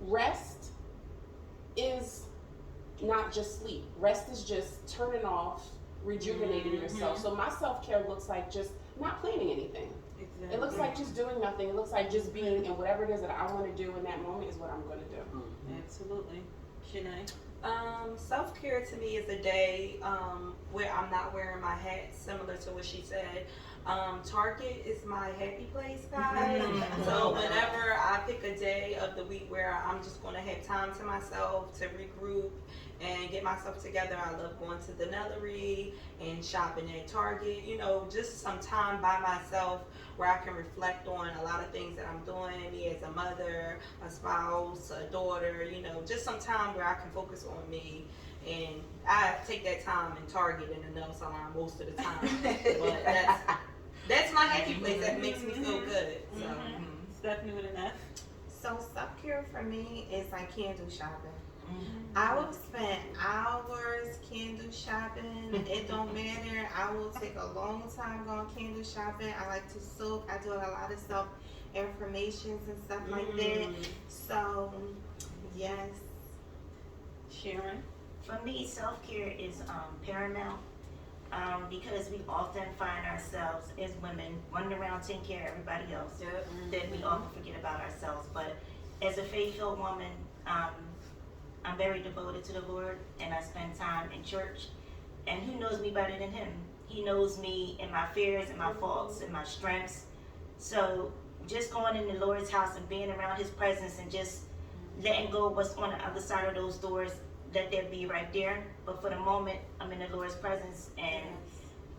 Rest is not just sleep. Rest is just turning off, rejuvenating yourself. So my self-care looks like just not planning anything. It looks like just doing nothing. It looks like just being, and whatever it is that I want to do in that moment is what I'm going to do. Absolutely. Shanae? Self-care to me is a day where I'm not wearing my hat, similar to what she said. Target is my happy place, guys. So whenever I pick a day of the week where I'm just going to have time to myself to regroup and get myself together, I love going to the Nellery and shopping at Target. Just some time by myself where I can reflect on a lot of things that I'm doing, me as a mother, a spouse, a daughter, just some time where I can focus on me. And I take that time in Target and the nail salon most of the time. But that's my happy place. That makes me feel good. So. Stephanie with an F? So self-care for me is like candle shopping. I will spend hours candle shopping. It don't matter. I will take a long time going candle shopping. I like to soak. I do a lot of self-affirmations and stuff like that. So, yes. Sharon? For me, self-care is paramount because we often find ourselves as women running around taking care of everybody else, that we often forget about ourselves. But as a faith-filled woman, I'm very devoted to the Lord, and I spend time in church. And who knows me better than Him? He knows me in my fears and my faults and my strengths. So just going in the Lord's house and being around His presence and just letting go of what's on the other side of those doors, let there be right there. But for the moment, I'm in the Lord's presence, and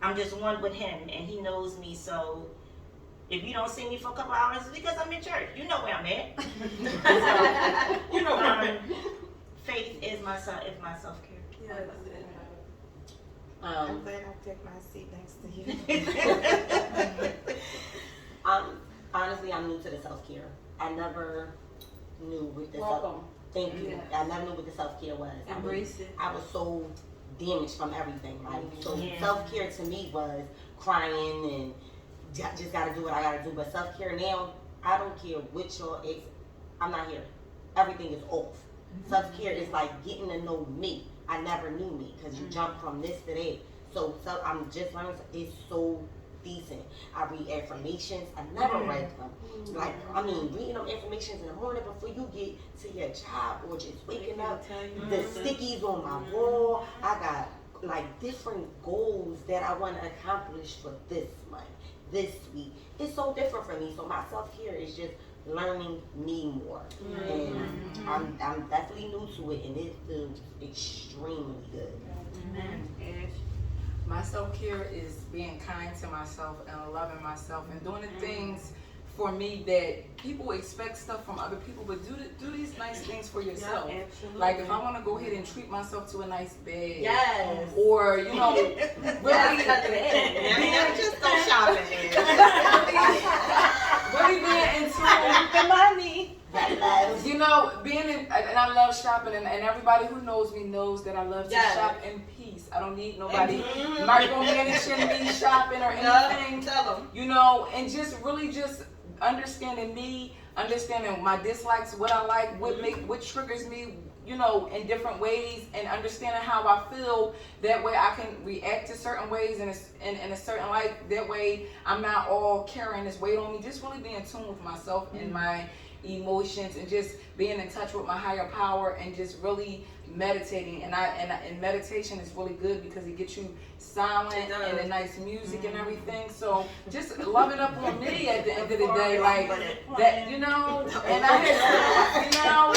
I'm just one with Him, and He knows me. So if you don't see me for a couple hours, it's because I'm in church. You know where I'm at. So, where I'm at. Faith is my self-care. Yes. I'm glad I took my seat next to you. Honestly, I'm new to the self-care. I never knew what the Welcome. Thank you. I never knew what the self-care was. Embrace it. I was so damaged from everything. So Yeah. self-care to me was crying and just gotta do what I gotta do. But self-care now, I don't care which or if I'm not here. Everything is off. Self-care is like getting to know me. I never knew me because you jump from this to that. So I'm just learning. It's so decent. I read affirmations. I never read them. Reading them affirmations in the morning before you get to your job or just waking up. The stickies on my wall. I got different goals that I want to accomplish for this month, this week. It's so different for me. So my self-care is just learning me more, and I'm definitely new to it, and it feels extremely good. My self-care is being kind to myself and loving myself and doing the things for me that people expect stuff from other people, but do these nice things for yourself. Absolutely. Like if I want to go ahead and treat myself to a nice bed, Yes. or really Just go shopping. really being into the money. being in, and I love shopping, and everybody who knows me knows that I love to shop in peace. chimneys. I don't need nobody micromanaging me shopping or anything. Tell them. You know, and just really just understanding me, understanding my dislikes, what I like, what triggers me, you know, in different ways, and understanding how I feel. That way I can react to certain ways in a certain light. That way I'm not all carrying this weight on me. Just really being in tune with myself and my emotions, and just being in touch with my higher power, and just really meditating. And meditation is really good because it gets you silent and the nice music and everything. So just loving up on me at the end of the day, like that, you know. And I had, you know,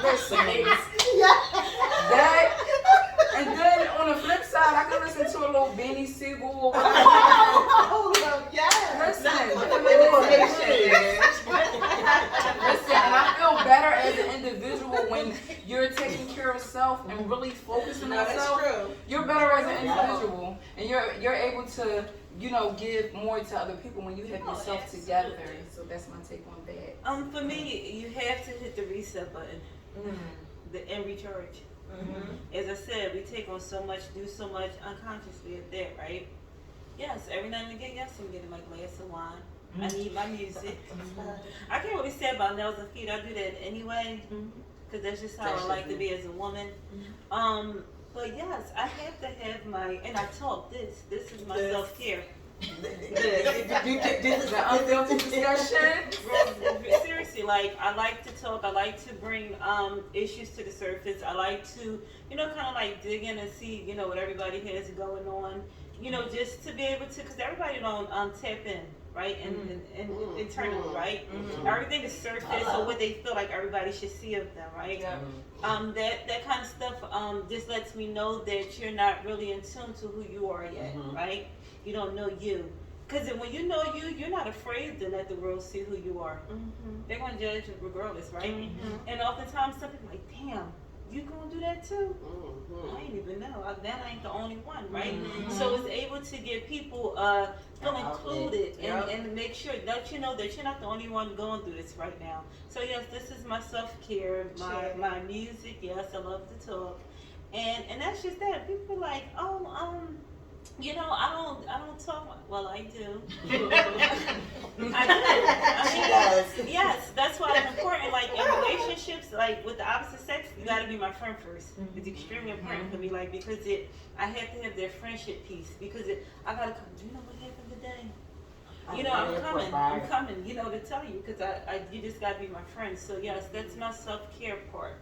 listen, that. And then on the flip side, I can listen to a little Benny Siegel or whatever. Listen, and I feel better as an individual when you're taking care of self and really focusing on yourself. You're better as an individual, and you're able to, you know, give more to other people when you have yourself together. So that's my take on that. For me, you have to hit the reset button, and recharge. As I said, we take on so much, do so much unconsciously at that, right? Yes, every now and again, yes, I'm getting my glass of wine. I need my music. I can't really say about nails and feet. I do that anyway, because that's just how I like to be as a woman. But yes, I have to have my, and I talk this. This is my self-care. This is an unfiltered discussion. Seriously, like, I like to talk. I like to bring issues to the surface. I like to, you know, kind of like dig in and see, you know, what everybody has going on. You know, just to be able to, because everybody don't tap in, right? And internally, right? Everything is surface, or what they feel like everybody should see of them, right? That kind of stuff just lets me know that you're not really in tune to who you are yet, right? You don't know you. Because when you know you, you're not afraid to let the world see who you are. They're going to judge you regardless, right? And oftentimes some people are like, damn, you going to do that too? I ain't even know. Then I ain't the only one, right? So it's able to get people feel included and make sure, let you know that you're not the only one going through this right now. So yes, this is my self-care, my music. Yes, I love to talk. And that's just that. People are like, you know, I don't talk. Well, I do. I do. Yes, that's why it's important. Like in relationships, like with the opposite sex, you got to be my friend first. It's extremely important for me, like because I have to have their friendship piece because I gotta come. Do you know what happened today? You know, I'm coming. You know, to tell you because you just gotta be my friend. So yes, that's my self-care part.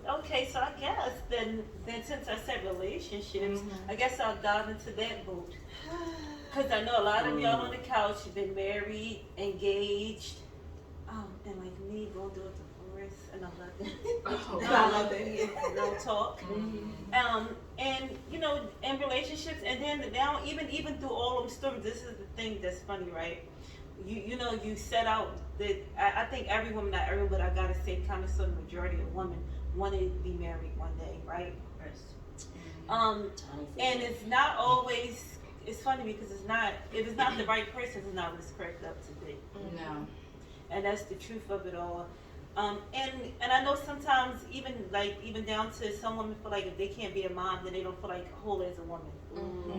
Okay, so I guess then since I said relationships, I guess I'll dive into that boat. Because I know a lot of y'all on the couch have been married, engaged, and like me, going through a divorce, and I love it. Real talk. And you know, in relationships, and then now even through all them stories, this is the thing that's funny, right? You know, you set out that I think every woman, not everyone, but I gotta say, kind of so the majority of women want to be married one day, right? And it's not always. It's funny because if it's not the right person, it's not what it's cracked up to be. No. And that's the truth of it all. And I know sometimes even down to some women feel like if they can't be a mom, then they don't feel like whole as a woman.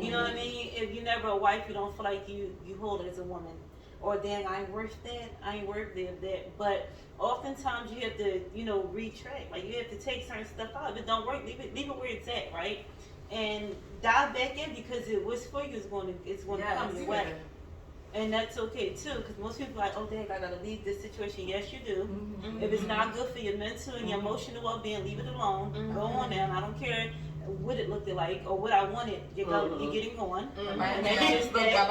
You know what I mean? If you're never a wife, you don't feel like you whole as a woman. Or dang, I ain't worth that. I ain't worthy of that. But oftentimes you have to, you know, retract. Like you have to take certain stuff out. If it don't work, leave it where it's at, right? And dive back in because it was for you. It's going to come your way. And that's okay too, because most people are like, oh dang, I gotta leave this situation. Yes, you do. If it's not good for your mental and your emotional well-being, leave it alone. Go on down. I don't care what it looked like or what I wanted. You're getting going. And that's just that.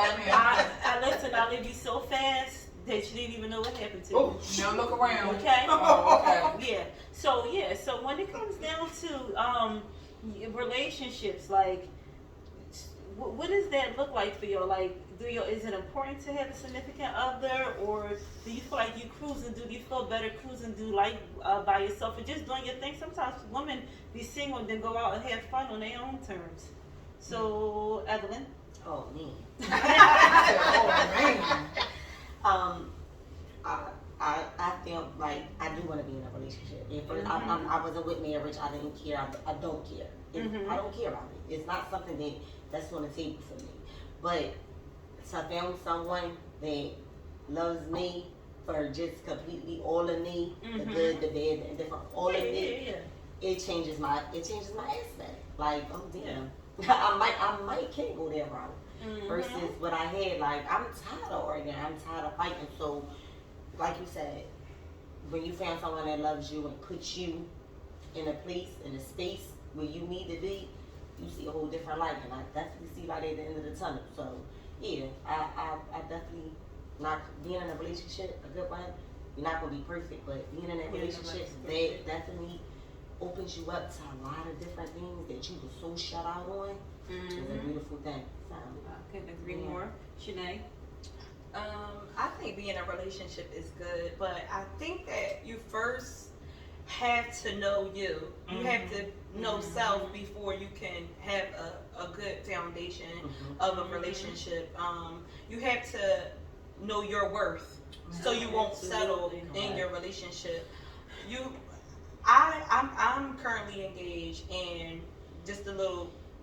I leave you so fast that you didn't even know what happened to you. Don't look around. Okay. Okay. So when it comes down to relationships, like, what does that look like for you? Like, is it important to have a significant other, or do you feel like you cruising? Do you feel better cruising? Do life by yourself or just doing your thing? Sometimes women be single and then go out and have fun on their own terms. So, Evelyn. Oh, me. Oh, man. I I feel like I do want to be in a relationship. If I wasn't with marriage, I didn't care. I don't care. I don't care about it. It's not something that's on the table for me. But to found someone that loves me for just completely all of me, the good, the bad, the indifferent, all of me, it changes my aspect. Like, oh damn, I might can't go that route. Versus what I had, like, I'm tired of arguing, I'm tired of fighting. So, like you said, when you find someone that loves you and puts you in a place, in a space where you need to be, you see a whole different light, and I definitely see light at the end of the tunnel. So, yeah, I definitely not being in a relationship, a good one. You're not gonna be perfect, but being in that relationship, that definitely opens you up to a lot of different things that you were so shut out on. It's a beautiful thing. So, I couldn't agree more. Shanae? I think being in a relationship is good, but I think that you first have to know you. You have to know self before you can have a good foundation of a relationship. You have to know your worth, so you won't settle in your relationship. I'm currently engaged, and just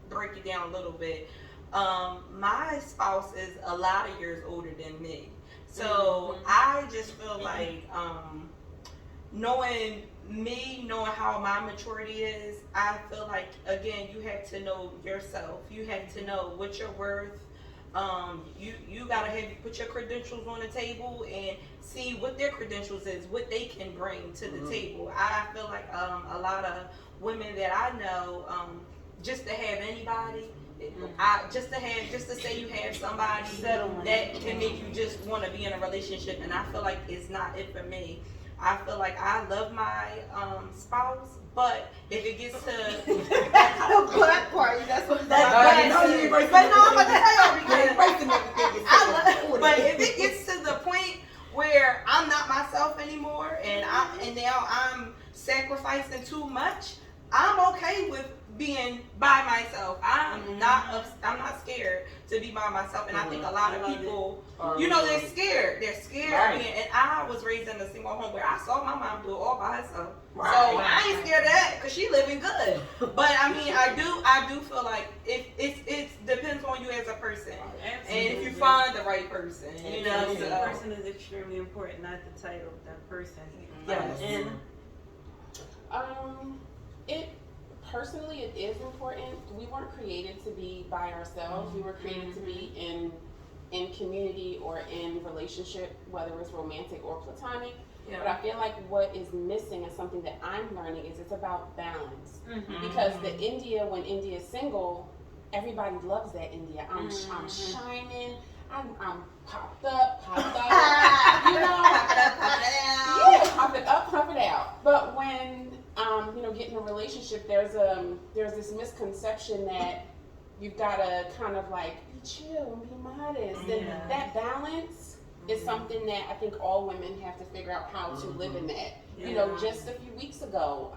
break it down a little bit. My spouse is a lot of years older than me, so I just feel like knowing how my maturity is, I feel like, again, you have to know yourself. You have to know what you're worth. You gotta put your credentials on the table and see what their credentials is, what they can bring to the table. I feel like a lot of women that I know, just to have anybody, just to say you have somebody that can make you just want to be in a relationship, and I feel like it's not it for me. I feel like I love my spouse, but if it gets to The butt part, that's what but if it gets to the point where I'm not myself anymore, and now I'm sacrificing too much, I'm okay with being by myself. I'm not scared to be by myself, and I think a lot of people, they're scared. They're scared. Right. And I was raised in a single home where I saw my mom do it all by herself. Right. So I ain't scared of that because she living good. But I mean, I do feel like it depends on you as a person, and if you find the right person, the person is extremely important, not the title of that person. Yes. Personally, it is important. We weren't created to be by ourselves. We were created to be in community or in relationship, whether it's romantic or platonic. But I feel like what is missing, and something that I'm learning, is it's about balance. Because when India is single, everybody loves that India. I'm shining. I'm popped up, pop it up, pop it out. But when get in a relationship, there's this misconception that you've got to kind of like be chill and be modest, and that balance is something that I think all women have to figure out how to live in that. Just a few weeks ago,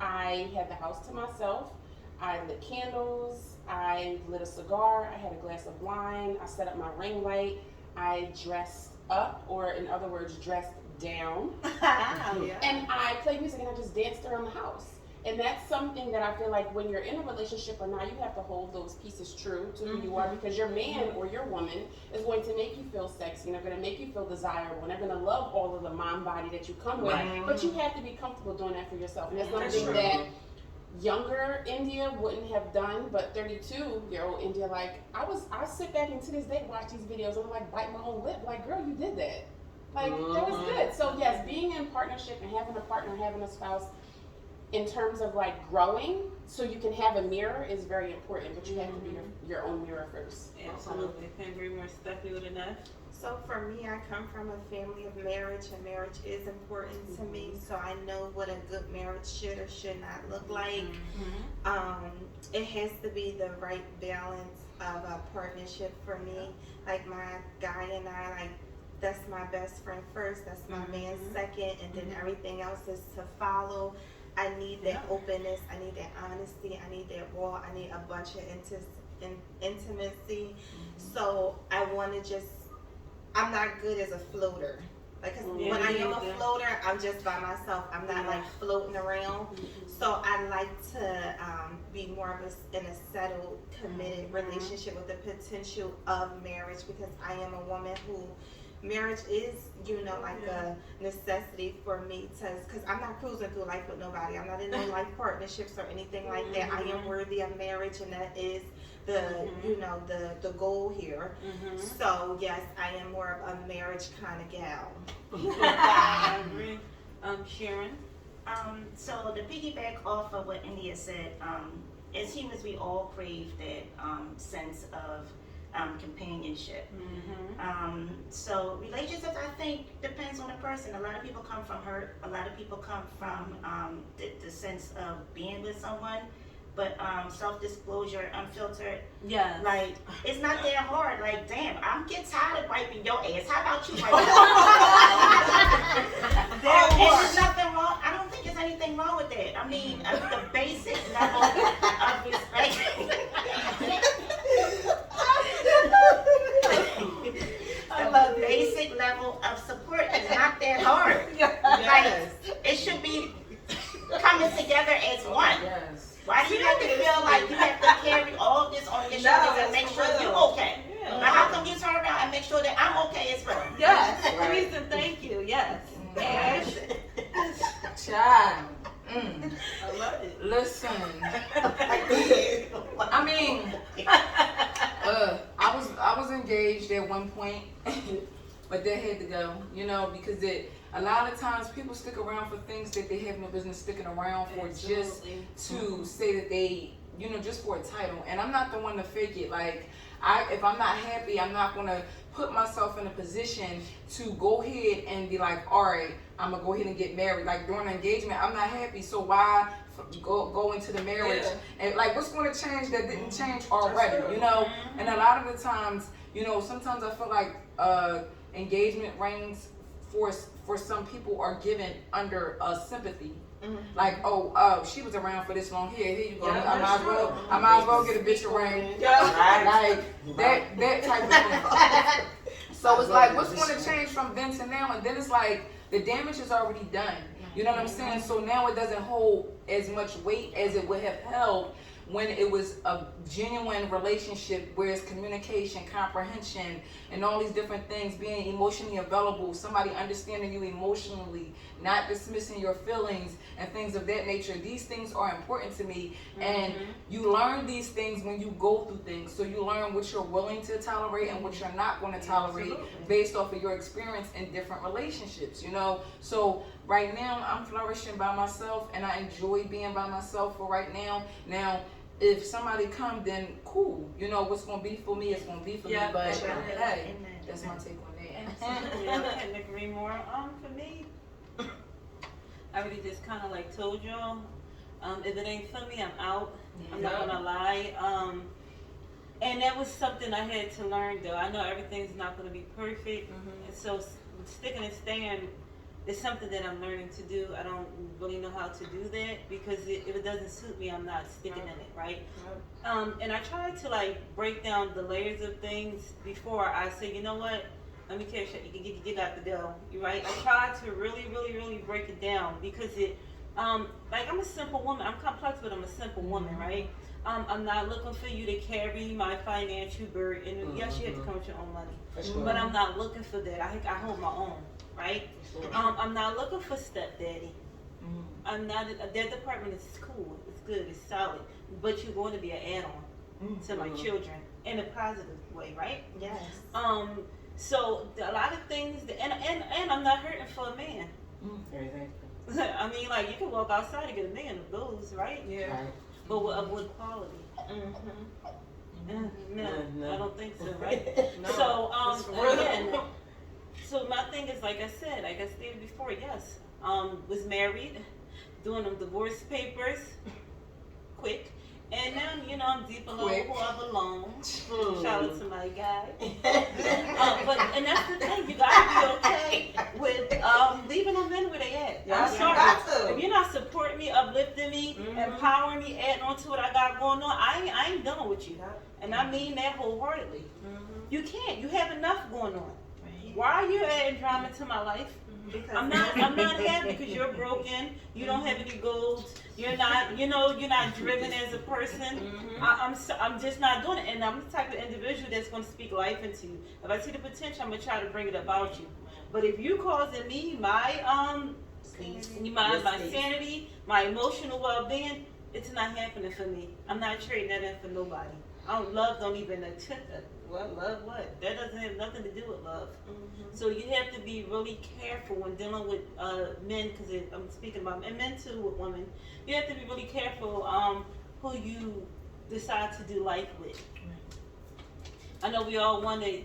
I had the house to myself. I lit candles, I lit a cigar, I had a glass of wine, I set up my ring light, I dressed up, or in other words, dressed down, and I played music and I just danced around the house. And that's something that I feel like when you're in a relationship or not, you have to hold those pieces true to who you are, because your man or your woman is going to make you feel sexy, and they're going to make you feel desirable, and they're going to love all of the mom body that you come with. But you have to be comfortable doing that for yourself, and that's something that younger India wouldn't have done, but 32-year-old India, like, I sit back and to this day watch these videos and I'm like, bite my own lip, like, girl, you did that. Like, that was good. So yes, being in partnership and having a partner, having a spouse, in terms of like growing, so you can have a mirror, is very important, but you have to be your own mirror first. Absolutely. Can't agree more. Stephanie with enough. So for me, I come from a family of marriage, and marriage is important to me. So I know what a good marriage should or should not look like. It has to be the right balance of a partnership for me. Like my guy and I, like, that's my best friend first, that's my man second, and then everything else is to follow. I need that openness, I need that honesty, I need that raw, I need a bunch of intimacy. So I want to I'm not good as a floater. Like, 'cause Yeah, when I me am a either. floater, I'm just by myself. I'm not like floating around. So I like to be more of in a settled, committed relationship with the potential of marriage, because I am a woman who marriage is, like a necessity for me because I'm not cruising through life with nobody. I'm not in no life partnerships or anything like that. I am worthy of marriage, and that is the the goal here. So yes, I am more of a marriage kind of gal. I agree. Sharon? So to piggyback off of what India said, as humans, we all crave that sense of companionship. So relationships, I think, depends on the person. A lot of people come from hurt. A lot of people come from the sense of being with someone. But self-disclosure, unfiltered, Yes. like, it's not that hard. Like, damn, I'm getting tired of wiping your ass. How about you wipe And there's nothing wrong. I don't think there's anything wrong with that. I mean, the basic level of respect. The basic level of support is not that hard. Like, it should be coming together as one. Yes. Why do you have to feel like you have to carry all of this on your shoulders and make sure you're okay? Now, how come you turn around and make sure that I'm okay as well? Yes. Please and thank you. Yes. Ash? Child. I love it. Listen. I mean, I was engaged at one point, but that had to go, because a lot of times people stick around for things that they have no business sticking around for, just to say that they, just for a title. And I'm not the one to fake it. Like, if I'm not happy, I'm not gonna put myself in a position to go ahead and be like, all right, I'm gonna go ahead and get married. Like, during the engagement, I'm not happy, so why go into the marriage? And like, what's going to change that didn't change already? And a lot of the times, sometimes I feel like engagement rings for some people are given under sympathy. Like, she was around for this long. Here you go. I might as well get a bitch a ring. Like that type of thing. So it's like, what's going to change from then to now? And then it's like, the damage is already done. You know what I'm saying? So now it doesn't hold as much weight as it would have held when it was a genuine relationship, where it's communication, comprehension, and all these different things, being emotionally available, somebody understanding you emotionally, not dismissing your feelings and things of that nature. These things are important to me, and you learn these things when you go through things. So you learn what you're willing to tolerate and what you're not going to tolerate based off of your experience in different relationships, So right now, I'm flourishing by myself, and I enjoy being by myself for right now. Now, if somebody come, then cool. What's going to be for me is going to be for me. But hey, that's my take on that. Absolutely. I couldn't agree more. For me, I already just kind of like told y'all, if it ain't for me, I'm out. I'm not going to lie. And that was something I had to learn, though. I know everything's not going to be perfect. And so sticking and staying is something that I'm learning to do. I don't really know how to do that, because if it doesn't suit me, I'm not sticking in it, right? And I try to like break down the layers of things before I say, you know what, let me cash it, you got to go, right? I try to really, really, really break it down, because like, I'm a simple woman. I'm complex, but I'm a simple woman, right? I'm not looking for you to carry my financial burden. Yes, you have to come with your own money, but I'm not looking for that. I hold my own. Right? I'm not looking for stepdaddy. I'm not. That department is cool. It's good. It's solid. But you're going to be an add-on to my children in a positive way, right? Yes. So a lot of things, and I'm not hurting for a man. I mean, like, you can walk outside and get a man of those, right? Yeah. But of what quality? No, I don't think so, right? No. So again. So my thing is, like I said, like I stated before, yes, was married, doing them divorce papers, quick, and then, I'm deep below who I belong. Shout out to my guy. And that's the thing, you gotta be okay with leaving them in where they at. I'm sorry. If you're not supporting me, uplifting me, empowering me, adding on to what I got going on, I ain't done with you. And I mean that wholeheartedly. You can't. You have enough going on. Why are you adding drama to my life? Because I'm not happy because you're broken. You don't have any goals. You're not, you're not driven as a person. I'm just not doing it. And I'm the type of individual that's going to speak life into you. If I see the potential, I'm going to try to bring it about you. But if you causing me my sanity, my emotional well-being, it's not happening for me. I'm not trading that in for nobody. Love don't even attempt that. Well, love what? That doesn't have nothing to do with love. So you have to be really careful when dealing with men, because I'm speaking about men too with women. You have to be really careful who you decide to do life with. I know we all want to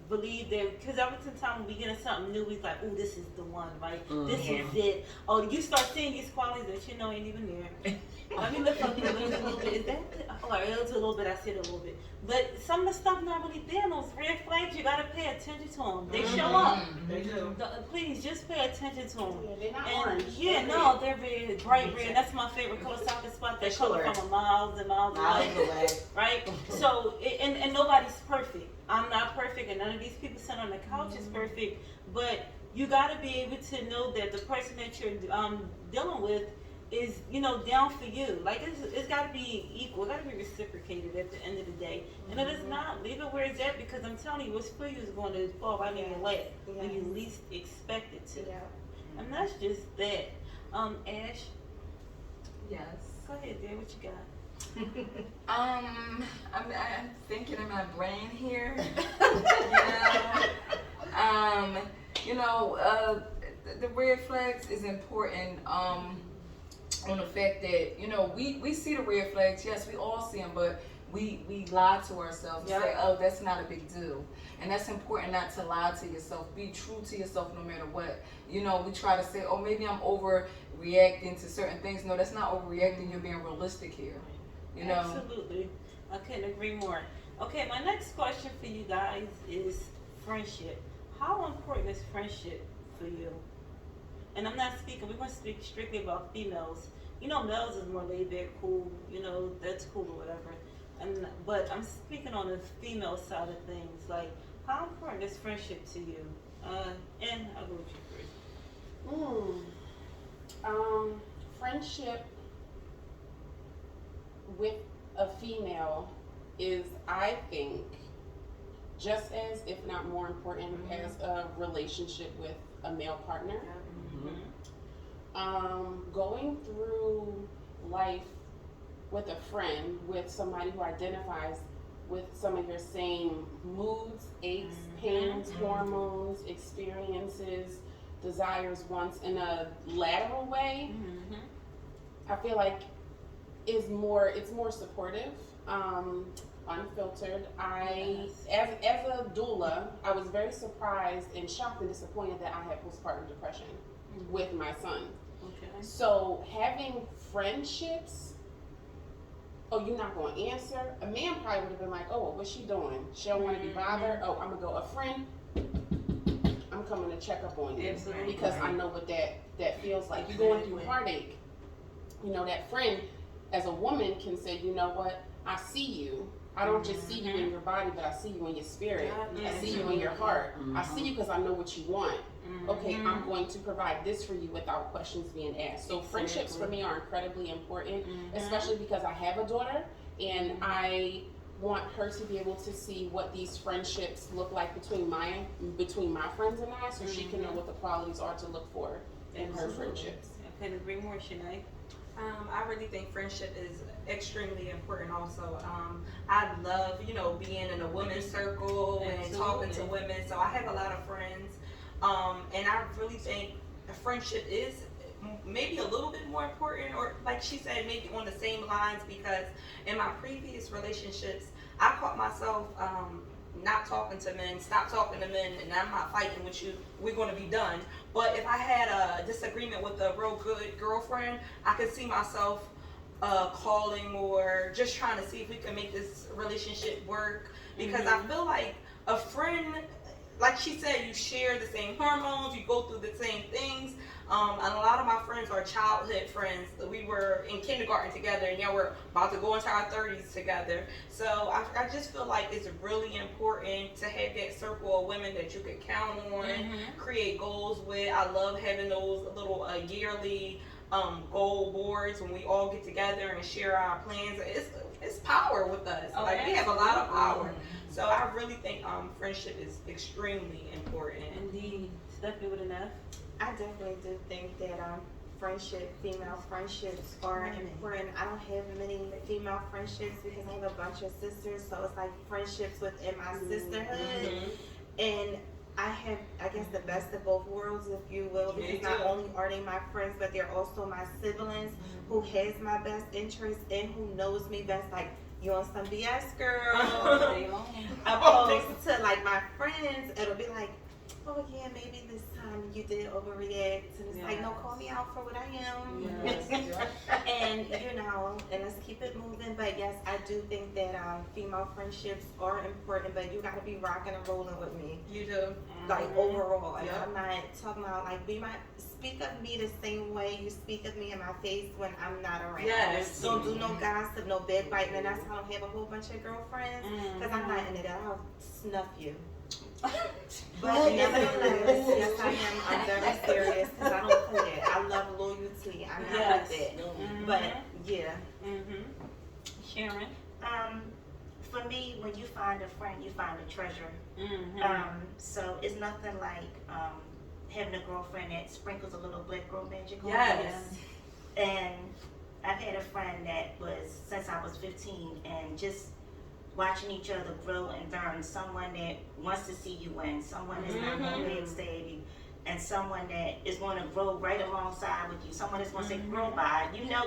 believe that, because every time we get into something new, we like, oh, this is the one, right? This is it. Oh, you start seeing these qualities that you know ain't even there. Let me look up a little bit. Is that it was a little bit, I said a little bit. But some of the stuff not really there. Those red flags, you got to pay attention to them. They show up. They do. Please, just pay attention to them. Yeah, they're not And orange. no, they're very bright red. That's my favorite color. Soccer spot. They color from a miles and miles away. Right? So, and nobody's perfect. I'm not perfect, and none of these people sitting on the couch is perfect. But you got to be able to know that the person that you're dealing with is, down for you. Like, it's got to be equal. It got to be reciprocated at the end of the day. And if it's not, leave it where it's at, because I'm telling you, what's for you is going to fall right in your lap when you least expect it to. And that's just that. Ash? Yes. Go ahead, dear. What you got? I'm thinking in my brain here. The red flags is important. On the fact that we see the red flags. Yes, we all see them, but we lie to ourselves and say, oh, that's not a big deal. And that's important, not to lie to yourself. Be true to yourself no matter what. We try to say, oh, maybe I'm overreacting to certain things. No, that's not overreacting. You're being realistic here. Absolutely. I couldn't agree more. Okay, my next question for you guys is friendship. How important is friendship for you? And we're going to speak strictly about females. Males is more laid back, cool, that's cool or whatever. But I'm speaking on the female side of things. Like, how important is friendship to you? And I'll go with you first. Friendship with a female is, I think, just as, if not more important, as a relationship with a male partner. Going through life with a friend, with somebody who identifies with some of your same moods, aches, pains, hormones, experiences, desires, wants, in a lateral way, I feel like it's more supportive. Unfiltered. As a doula, I was very surprised and shocked and disappointed that I had postpartum depression with my son. Okay. So having friendships, oh, you're not going to answer. A man probably would have been like, oh, what's she doing? She don't want to be bothered. Oh, I'm going to go. A friend, I'm coming to check up on you. Absolutely. Because I know what that feels like. You're going through heartache. That friend, as a woman, can say, you know what, I see you. I don't just see you in your body, but I see you in your spirit. I see you in your heart. I see you because I know what you want. Okay, I'm going to provide this for you without questions being asked. So friendships for me are incredibly important, especially because I have a daughter and I want her to be able to see what these friendships look like between my friends and I, so she can know what the qualities are to look for in her friendships. I couldn't agree more, Shanae. I really think friendship is extremely important also. I love, being in a women's circle and talking to women. So I have a lot of friends. And I really think a friendship is maybe a little bit more important, or like she said, maybe on the same lines, because in my previous relationships, I caught myself not talking to men, stop talking to men, and I'm not fighting with you, we're going to be done. But if I had a disagreement with a real good girlfriend, I could see myself calling or just trying to see if we can make this relationship work, because I feel like a friend, like she said, you share the same hormones, you go through the same things, And a lot of my friends are childhood friends. We were in kindergarten together, and now we're about to go into our 30s together. So I just feel like it's really important to have that circle of women that you can count on, create goals with. I love having those little yearly goal boards when we all get together and share our plans. It's power with us. We have a lot of power. So I really think friendship is extremely important. Indeed. Stephanie with an F. I definitely do think that female friendships are important. I don't have many female friendships because I have a bunch of sisters, so it's like friendships within my sisterhood. And I have, I guess, the best of both worlds, if you will, because not only are they my friends, but they're also my siblings who has my best interest and who knows me best. Like, you on some BS, girl. Opposed to like my friends, it'll be like, oh yeah, maybe this time you did overreact, and it's like, no, call me out for what I am. And and let's keep it moving. But yes, I do think that female friendships are important, but you gotta be rocking and rolling with me. You do. Like overall, like I'm not talking about like be my speak of me the same way you speak of me in my face when I'm not around. Yes. Don't do no gossip, no backbiting, and that's why I don't have a whole bunch of girlfriends because I'm not into that. I'll snuff you. But nevertheless, yes, I am. I'm very serious because I don't play it. I love loyalty. I'm not with it. But yeah. Sharon. For me, when you find a friend, you find a treasure. So it's nothing like having a girlfriend that sprinkles a little black girl magic on you. And I've had a friend that was since I was 15, and just watching each other grow and learn. Someone that wants to see you win, someone that's not going to backstab you, and someone that is going to grow right alongside with you. Someone that's going to say, "Grow by," you know,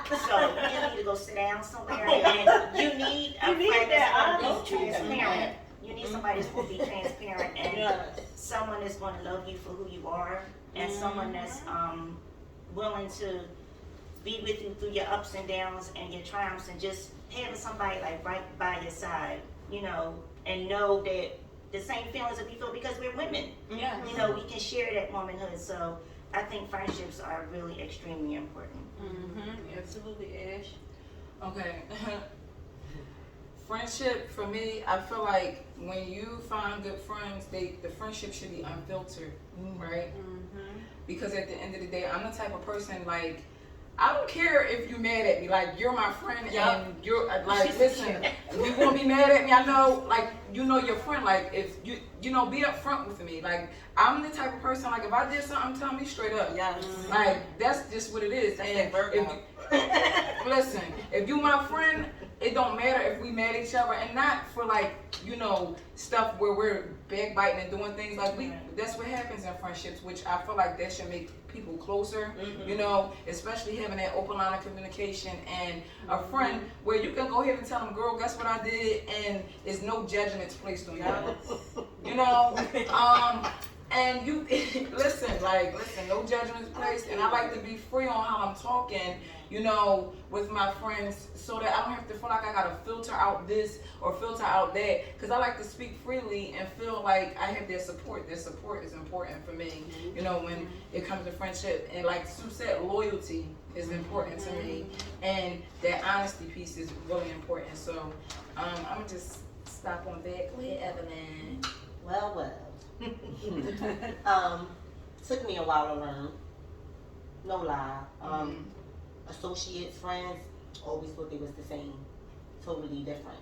so you need to go sit down somewhere, and you need a friend that's going to be transparent. You need somebody that's going to be transparent, and someone that's going to love you for who you are, and someone that's willing to be with you through your ups and downs and your triumphs, and just having somebody like right by your side, and know that the same feelings that we feel, because we're women. We can share that womanhood. So I think friendships are really extremely important. Absolutely, Ash. Okay. Friendship for me, I feel like when you find good friends, the friendship should be unfiltered, right? Because at the end of the day, I'm the type of person, like, I don't care if you're mad at me. Like, you're my friend, and you're like, listen, you gonna be mad at me. I know, like, your friend. Like, if you be upfront with me. Like, I'm the type of person, like, if I did something, tell me straight up. Like, that's just what it is. And listen, if you my friend, it don't matter if we mad at each other, and not for like, stuff where we're backbiting and doing things like that's what happens in friendships, which I feel like that should make people closer, especially having that open line of communication and a friend where you can go ahead and tell them, girl, guess what I did, and there's no judgments placed on you. And you listen, no judgments placed, and I like to be free on how I'm talking, with my friends, so that I don't have to feel like I gotta filter out this or filter out that, because I like to speak freely and feel like I have their support. Their support is important for me, when it comes to friendship. And like Sue said, loyalty is important to me, and that honesty piece is really important. So I'm gonna just stop on that. Go ahead, Evelyn. Well. Took me a while to learn. No lie. Associates, friends, always thought they was the same. Totally different.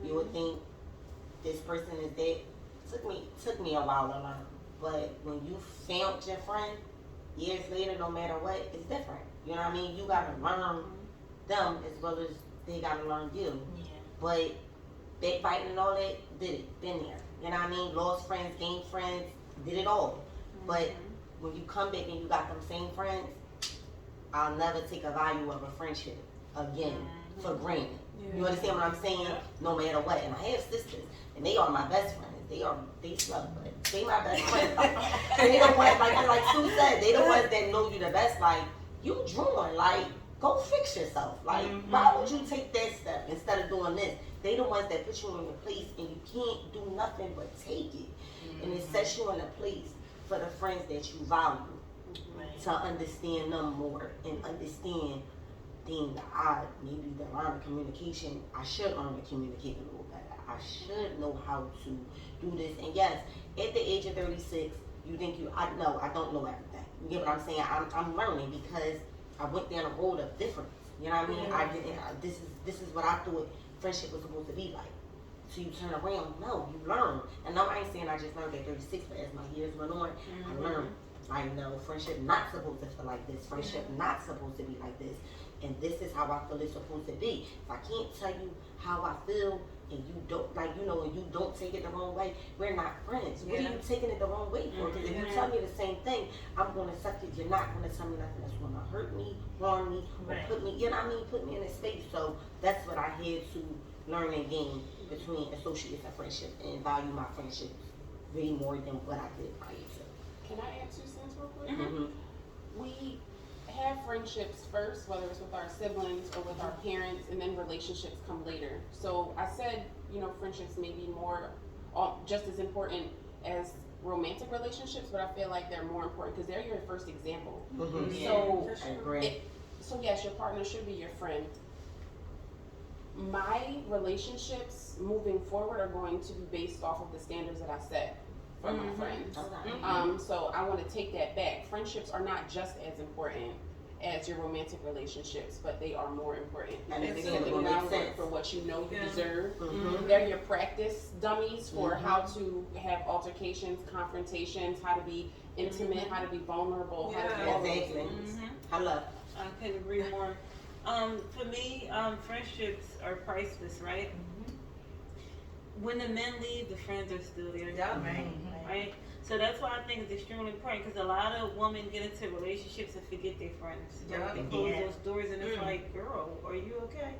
You would think this person is that. Took me a while to learn. But when you found your friend, years later, no matter what, it's different. You know what I mean? You gotta learn them as well as they gotta learn you. But backbiting and all that, did it, been there. You know what I mean? Lost friends, gained friends, did it all. But when you come back and you got them same friends, I'll never take a value of a friendship again for granted. You understand what I'm saying? No matter what. And I have sisters, and they are my best friends. They slow, but they my best friends. They the ones, like Sue said, they the ones that know you the best. Like, you drawn, like, go fix yourself. Like, why would you take that step instead of doing this? They the ones that put you in your place, and you can't do nothing but take it. And it sets you in a place for the friends that you value, Right. to understand them more and understand maybe the line of communication, I should learn to communicate a little better. I should know how to do this. And yes, at the age of 36, you think I don't know everything. You get what I'm saying? I'm learning because I went down a road of difference. You know what I mean? This is what I thought friendship was supposed to be like. So you turn around, no, you learn. And now I ain't saying I just learned at 36, but as my years went on, I learned. I know friendship not supposed to feel like this. Friendship not supposed to be like this. And this is how I feel it's supposed to be. If I can't tell you how I feel and you don't, and you don't take it the wrong way, we're not friends. What are you taking it the wrong way for? Because if you tell me the same thing, I'm going to accept it. You're not going to tell me nothing that's going to hurt me, harm me, or put me, put me in a space. So that's what I had to learn and gain between associates and friendship, and value my friendships way more than what I did prior to. Can I add 2 cents real quick? We have friendships first, whether it's with our siblings or with our parents, and then relationships come later. So I said, friendships may be just as important as romantic relationships, but I feel like they're more important because they're your first example. So, I agree. So yes, your partner should be your friend. My relationships moving forward are going to be based off of the standards that I set for my friends. So I want to take that back. Friendships are not just as important as your romantic relationships, but they are more important. And it's the groundwork for what you deserve. They're your practice dummies for how to have altercations, confrontations, how to be intimate, how to be vulnerable, how to do all those things. I love. I couldn't agree more. For me, friendships are priceless, right? When the men leave, the friends are still there. Right? So that's why I think it's extremely important, because a lot of women get into relationships and forget their friends. Like, they close those doors and it's like, girl, are you okay?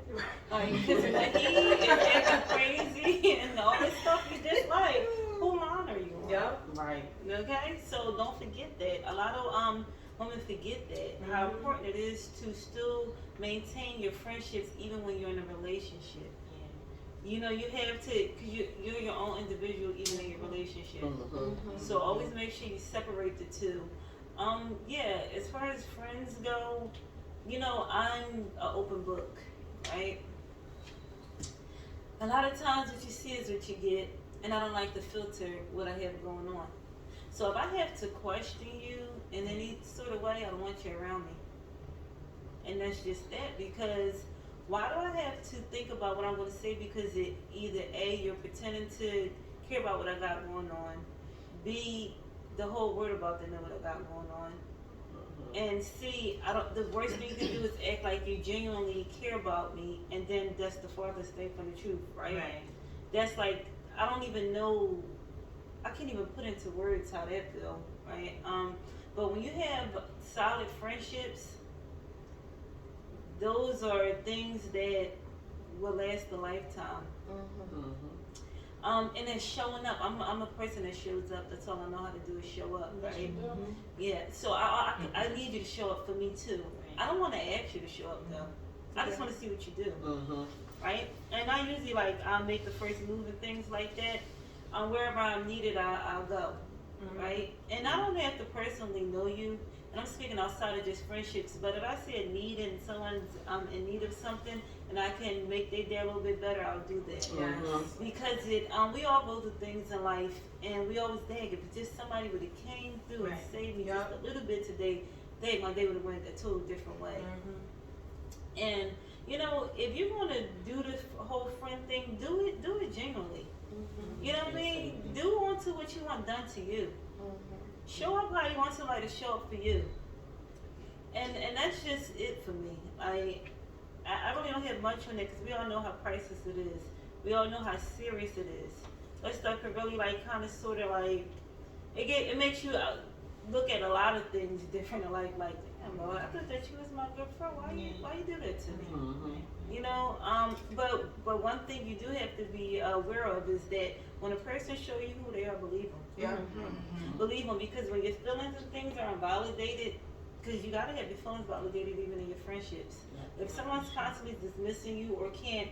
Like, because he is acting crazy and all this stuff, you just like, who line are you on? Right. Okay? So don't forget that. A lot of women forget that, how important it is to still maintain your friendships even when you're in a relationship. You have to, because you're your own individual even in your relationship. So always make sure you separate the two. As far as friends go, I'm an open book, right? A lot of times what you see is what you get, and I don't like to filter what I have going on. So if I have to question you in any sort of way, I don't want you around me. And that's just that, because why do I have to think about what I'm going to say? Because it either A, you're pretending to care about what I got going on, B, the whole world about to know what I got going on, and C, the worst thing you can do is act like you genuinely care about me, and then that's the farthest thing from the truth, right? That's like, I don't even know, I can't even put into words how that feel, right? But when you have solid friendships, those are things that will last a lifetime. And then showing up. I'm a person that shows up. That's all I know how to do is show up, right? Yeah. So I need you to show up for me too. I don't want to ask you to show up though. I just want to see what you do, right? And I usually I'll make the first move and things like that. Wherever I'm needed, I'll go, right? And I don't have to personally know you. And I'm speaking outside of just friendships, but if I see a need and someone's in need of something and I can make their day a little bit better, I'll do that. Because we all go through things in life, and we always think if just somebody would have came through and saved me just a little bit today, my day would have went a total different way. And if you're going to do this whole friend thing, do it genuinely. You know what I mean? Do unto what you want done to you. Show up how you want somebody to show up for you. And that's just it for me. I really don't have much on it, because we all know how priceless it is. We all know how serious it is. That stuff can really kind of sort of it makes you look at a lot of things different. I thought that you was my good friend. Why you do that to me? But one thing you do have to be aware of is that when a person show you who they are, believe them. Believe them, because when your feelings and things are invalidated, because you gotta have your feelings validated even in your friendships. If someone's constantly dismissing you or can't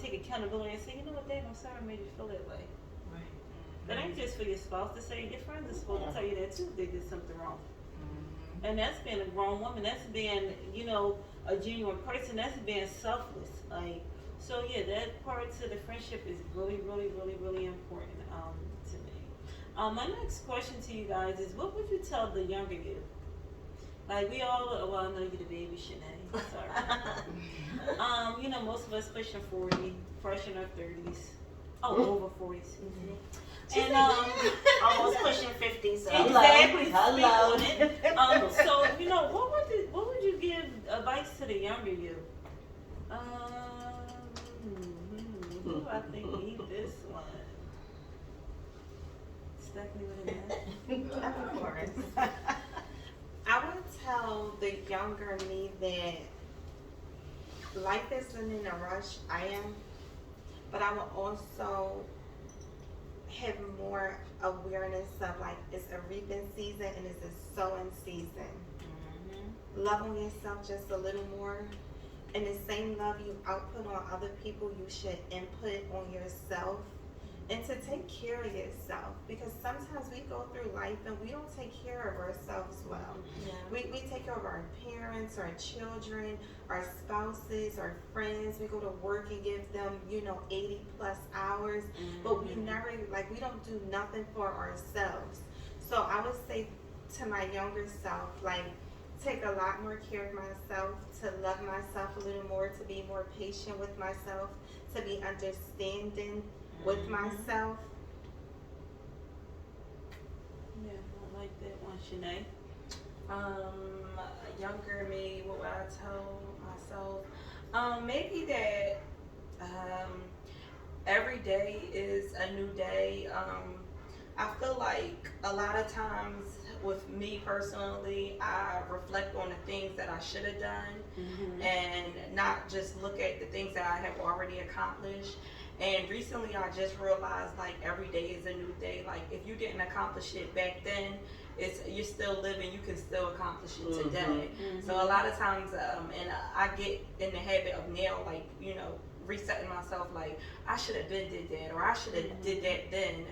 take accountability and say, you know what, Dave, I'm sorry I made you feel that way. That ain't just for your spouse to say. Your friends are supposed to tell you that too if they did something wrong. And that's being a grown woman. That's being, you know, a genuine person. That's being selfless. Like, so yeah, that part to the friendship is really, really, really, really important to me. My next question to you guys is, what would you tell the younger you? Like we all, well, I know you're the baby, Shanae. Sorry. You know, most of us pushing 40, fresh in our 30s. Oh, over 40s. And Almost pushing 50, so. exactly. Hello. Speak on it. So you know, what would you give advice to the younger you? Who do I think need this one? Stephanie with a Of course. I would tell the younger me that life isn't in a rush. I am, but I will also have more awareness of like it's a reaping season and it's a sowing season. Love on yourself just a little more. And the same love you output on other people, you should input on yourself. And to take care of yourself, because sometimes we go through life and we don't take care of ourselves well. Yeah. We take care of our parents, our children, our spouses, our friends. We go to work and give them, 80 plus hours, but we never, we don't do nothing for ourselves. So I would say to my younger self, take a lot more care of myself, to love myself a little more, to be more patient with myself, to be understanding with myself. Yeah, I like that one, Shanae. Younger me, what would I tell myself? Maybe that every day is a new day. I feel like a lot of times with me personally, I reflect on the things that I should have done and not just look at the things that I have already accomplished. And recently I just realized every day is a new day. If you didn't accomplish it back then, you're still living, you can still accomplish it today. So a lot of times, and I get in the habit of now, resetting myself, I should have been did that, or I should have did that then.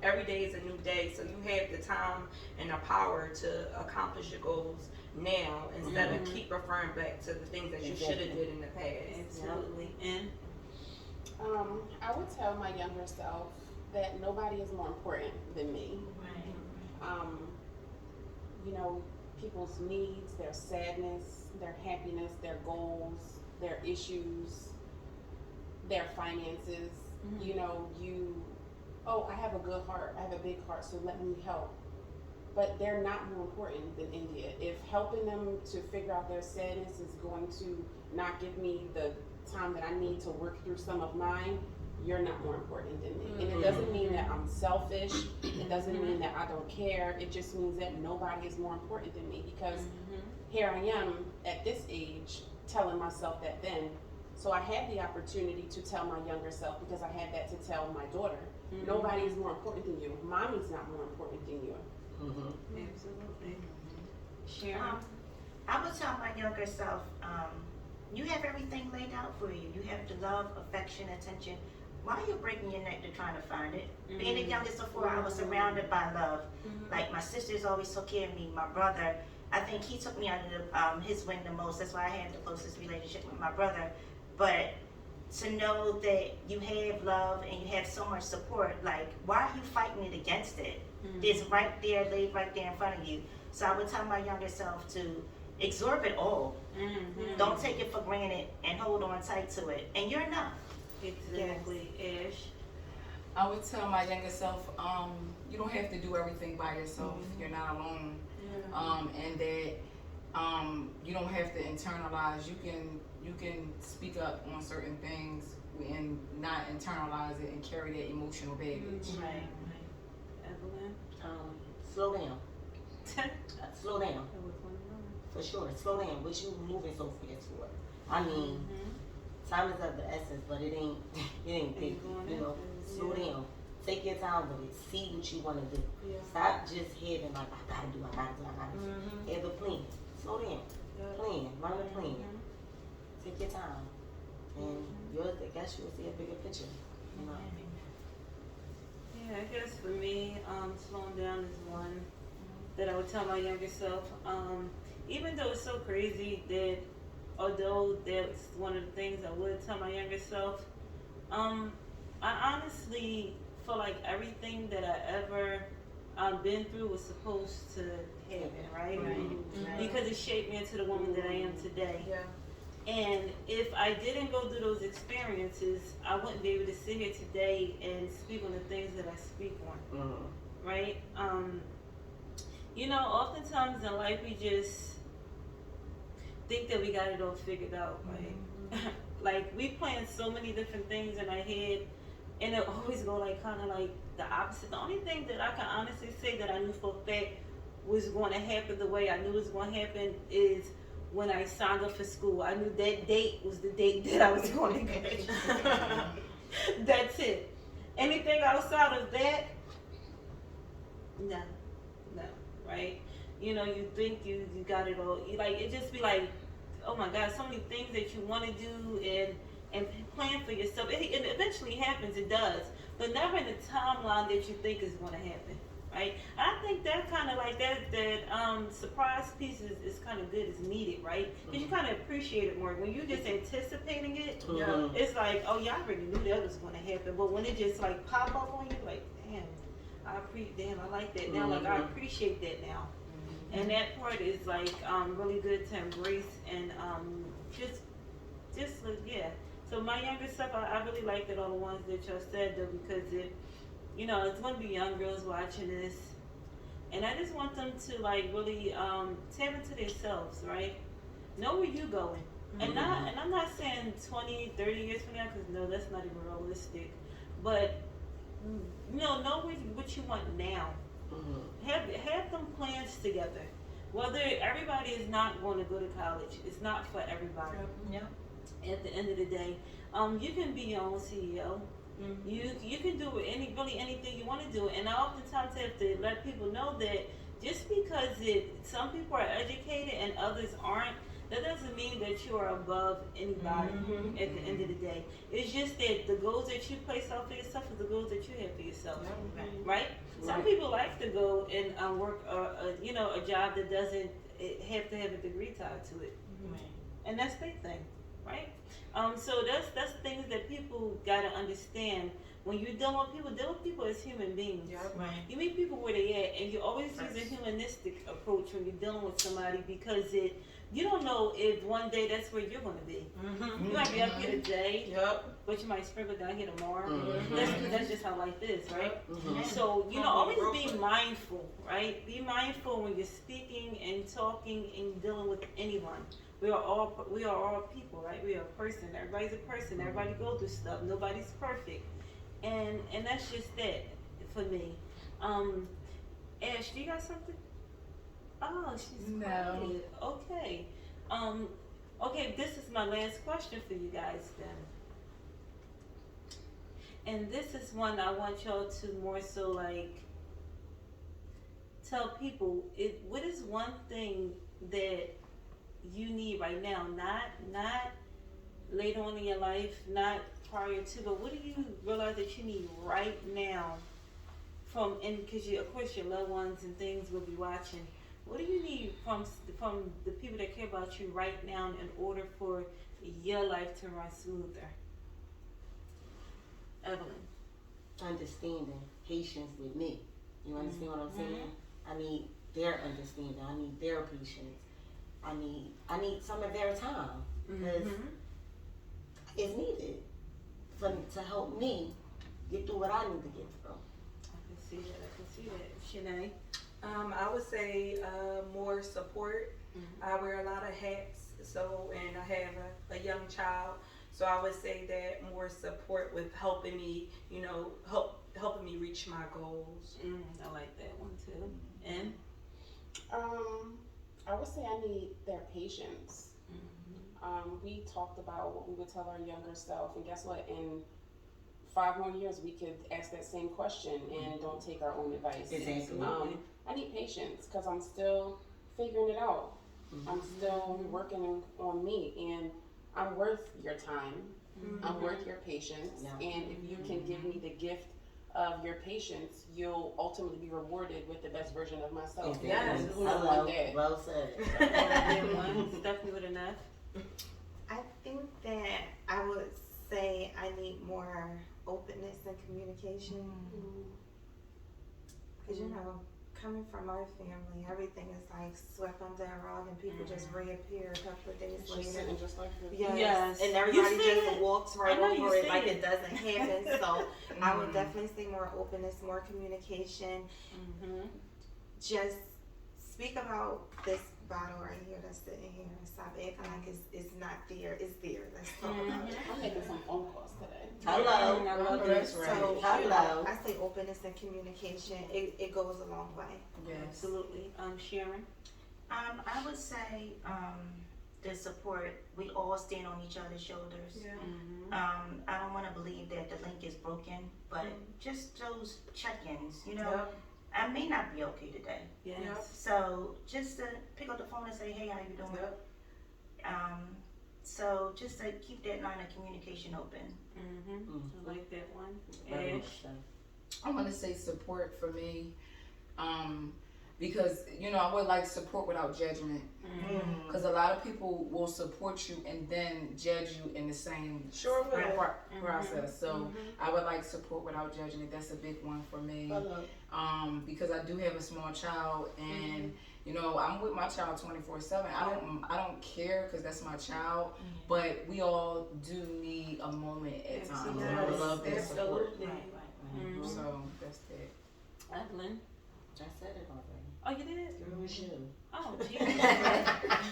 Every day is a new day, so you have the time and the power to accomplish your goals now instead of keep referring back to the things that you should have did in the past. Absolutely. And I would tell my younger self that nobody is more important than me. People's needs, their sadness, their happiness, their goals, their issues, their finances. I have a good heart, I have a big heart, so let me help. But they're not more important than India. If helping them to figure out their sadness is going to not give me the time that I need to work through some of mine, you're not more important than me. And it doesn't mean that I'm selfish. It doesn't mean that I don't care. It just means that nobody is more important than me, because here I am at this age telling myself that then. So I had the opportunity to tell my younger self, because I had that to tell my daughter. Nobody is more important than you. Mommy's not more important than you. absolutely. Sharon? I would tell my younger self, you have everything laid out for you. You have the love, affection, attention. Why are you breaking your neck to trying to find it? Being the youngest of four, I was surrounded by love. My sisters always took care of me. My brother, I think he took me under his wing the most. That's why I had the closest relationship with my brother. But to know that you have love and you have so much support, why are you fighting it against it? It's right there, laid right there in front of you. So I would tell my younger self to absorb it all. Don't take it for granted and hold on tight to it. And you're enough. Exactly. Ash? I would tell my younger self, you don't have to do everything by yourself. You're not alone. And that you don't have to internalize. You can speak up on certain things and not internalize it and carry that emotional baggage. Right. Evelyn? Slow down. Slow down. For sure. Slow down. What you moving so fast for? I mean, time is of the essence, but it ain't big. Slow down. Take your time with it. See what you want to do. Stop just having I gotta do. Have a plan. Slow down. Plan. Run a plan. Take your time, and I guess you'll see a bigger picture. Yeah, Yeah, I guess for me, slowing down is one that I would tell my younger self. Even though it's so crazy that, although that's one of the things I would tell my younger self, I honestly feel like everything that I ever been through was supposed to happen, right? Because it shaped me into the woman that I am today. Yeah. And if I didn't go through those experiences, I wouldn't be able to sit here today and speak on the things that I speak on, right? Oftentimes in life we just think that we got it all figured out, right? Like we plan so many different things in our head, and it always go like kind of like the opposite. The only thing that I can honestly say that I knew for a fact was going to happen the way I knew it was going to happen is when I signed up for school. I knew that date was the date that I was going to graduate. That's it. Anything outside of that, no, right? You think you got it all. It just be like, oh my God, so many things that you want to do and plan for yourself. It eventually happens, it does, but never in the timeline that you think is going to happen. Right? I think that kind of like that surprise piece is kind of good, is needed, right? Because you kind of appreciate it more. When you're just anticipating it, it's like, oh yeah, I already knew that was going to happen. But when it just like pop up on you, like, damn, I like that now. Like I appreciate that now. And that part is like really good to embrace and just yeah. So my younger stuff, I really like that all the ones that y'all said though, because it's going to be young girls watching this, and I just want them to like really tap into themselves, right? Know where you're going, and I'm not saying 20, 30 years from now, because no, that's not even realistic. But know what you want now. Have them plans together. Whether everybody is not going to go to college, it's not for everybody. At the end of the day, you can be your own CEO. You can do really anything you want to do, and I oftentimes have to let people know that just because some people are educated and others aren't, that doesn't mean that you are above anybody at the end of the day. It's just that the goals that you place out for yourself is the goals that you have for yourself, right? Some people like to go and work a job that doesn't have to have a degree tied to it, and that's their thing, right? So that's things that people gotta understand. When you're dealing with people as human beings. You meet people where they at, and you always use a humanistic approach when you're dealing with somebody, because you don't know if one day that's where you're gonna be. You might be up here today, but you might sprinkle down here tomorrow. That's just how life is, right? So always be mindful, right? Be mindful when you're speaking and talking and dealing with anyone. We are all people, right? We are a person. Everybody's a person. Everybody goes through stuff. Nobody's perfect, and that's just that for me. Ash, do you got something? Oh, she's quiet. Okay. Okay. This is my last question for you guys then, and this is one I want y'all to more so like tell people. What is one thing that you need right now, not later on in your life, not prior to, but what do you realize that you need right now because of course your loved ones and things will be watching. What do you need from the people that care about you right now in order for your life to run smoother? Evelyn. Understanding, patience with me. You understand what I'm saying? I need their understanding. I need their patience. I need some of their time, because it's needed to help me get through what I need to get through. I can see that. Shanae? I would say more support. I wear a lot of hats, and I have a young child, so I would say that more support with helping me, helping me reach my goals. I like that one too. And I would say I need their patience. We talked about what we would tell our younger self, and guess what? In 5 more years, we could ask that same question and don't take our own advice. Exactly. I need patience because I'm still figuring it out. I'm still working on me, and I'm worth your time. I'm worth your patience, and if you can give me the gift of your patience, you'll ultimately be rewarded with the best version of myself. Yes. Who don't Hello. want that? Well said. Stephanie with an F. I think that I would say I need more openness and communication. Because, you know, coming from our family, everything is like swept under a rug and people just reappear a couple of days She's later. sitting just like this. Yes. Yes. And everybody You see just it? walks right I know you over it see like it. it doesn't happen. So I would definitely say more openness, more communication. Just speak about this bottle right here that's sitting here and stop acting like it's not there. It's there. Let's talk about it. I'm making some phone calls today. Hello. I love That's this. right. So Hello. I say openness and communication. It goes a long way. Yes. Absolutely. Sharon. I would say the support. We all stand on each other's shoulders. I don't want to believe that the link is broken, but just those check-ins. You know, I may not be okay today. Yes. So just to pick up the phone and say, hey, how you doing? So just to keep that line of communication open. I like that one. Very much Ash. so. I want to say support for me, because you know I would like support without judgment. Because a lot of people will support you and then judge you in the same process. So I would like support without judgment. That's a big one for me. Because I do have a small child, and you know I'm with my child 24/7. I don't care because that's my child. But we all do need a moment at times. And I would love that support. So that's it. Evelyn. I said it already. Oh, you did? It was you. Oh, Jesus.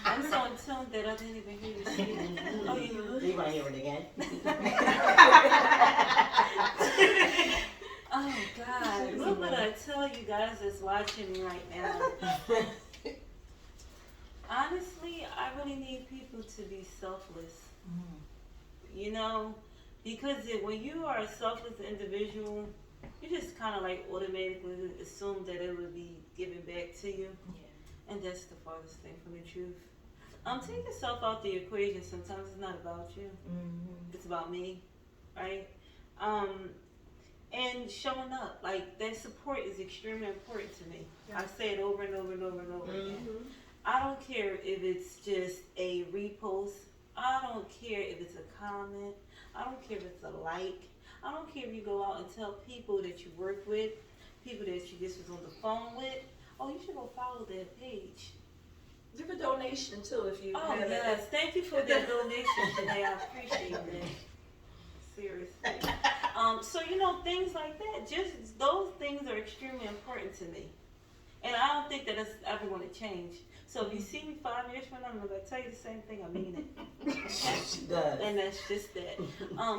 I'm so in tune that I didn't even hear you say it. Oh, you. You want to hear it again? Oh, God. What would I tell you guys that's watching me right now? Honestly, I really need people to be selfless. You know, because when you are a selfless individual, you just kind of like automatically assume that it would be given back to you. And that's the farthest thing from the truth. Take yourself out the equation. Sometimes it's not about you. It's about me, right? And showing up. Like, that support is extremely important to me. I say it over and over and over and over again. I don't care if it's just a repost. I don't care if it's a comment. I don't care if it's a like. I don't care if you go out and tell people that you work with, people that you just was on the phone with, oh, you should go follow that page. Give a donation too if you Oh, have yes. Thank you for the donation today. I appreciate that. Seriously. So, you know, things like that, just those things are extremely important to me. And I don't think that it's ever going to change. So if you see me 5 years from now, I'm going to tell you the same thing. I mean it. She does. And that's just that.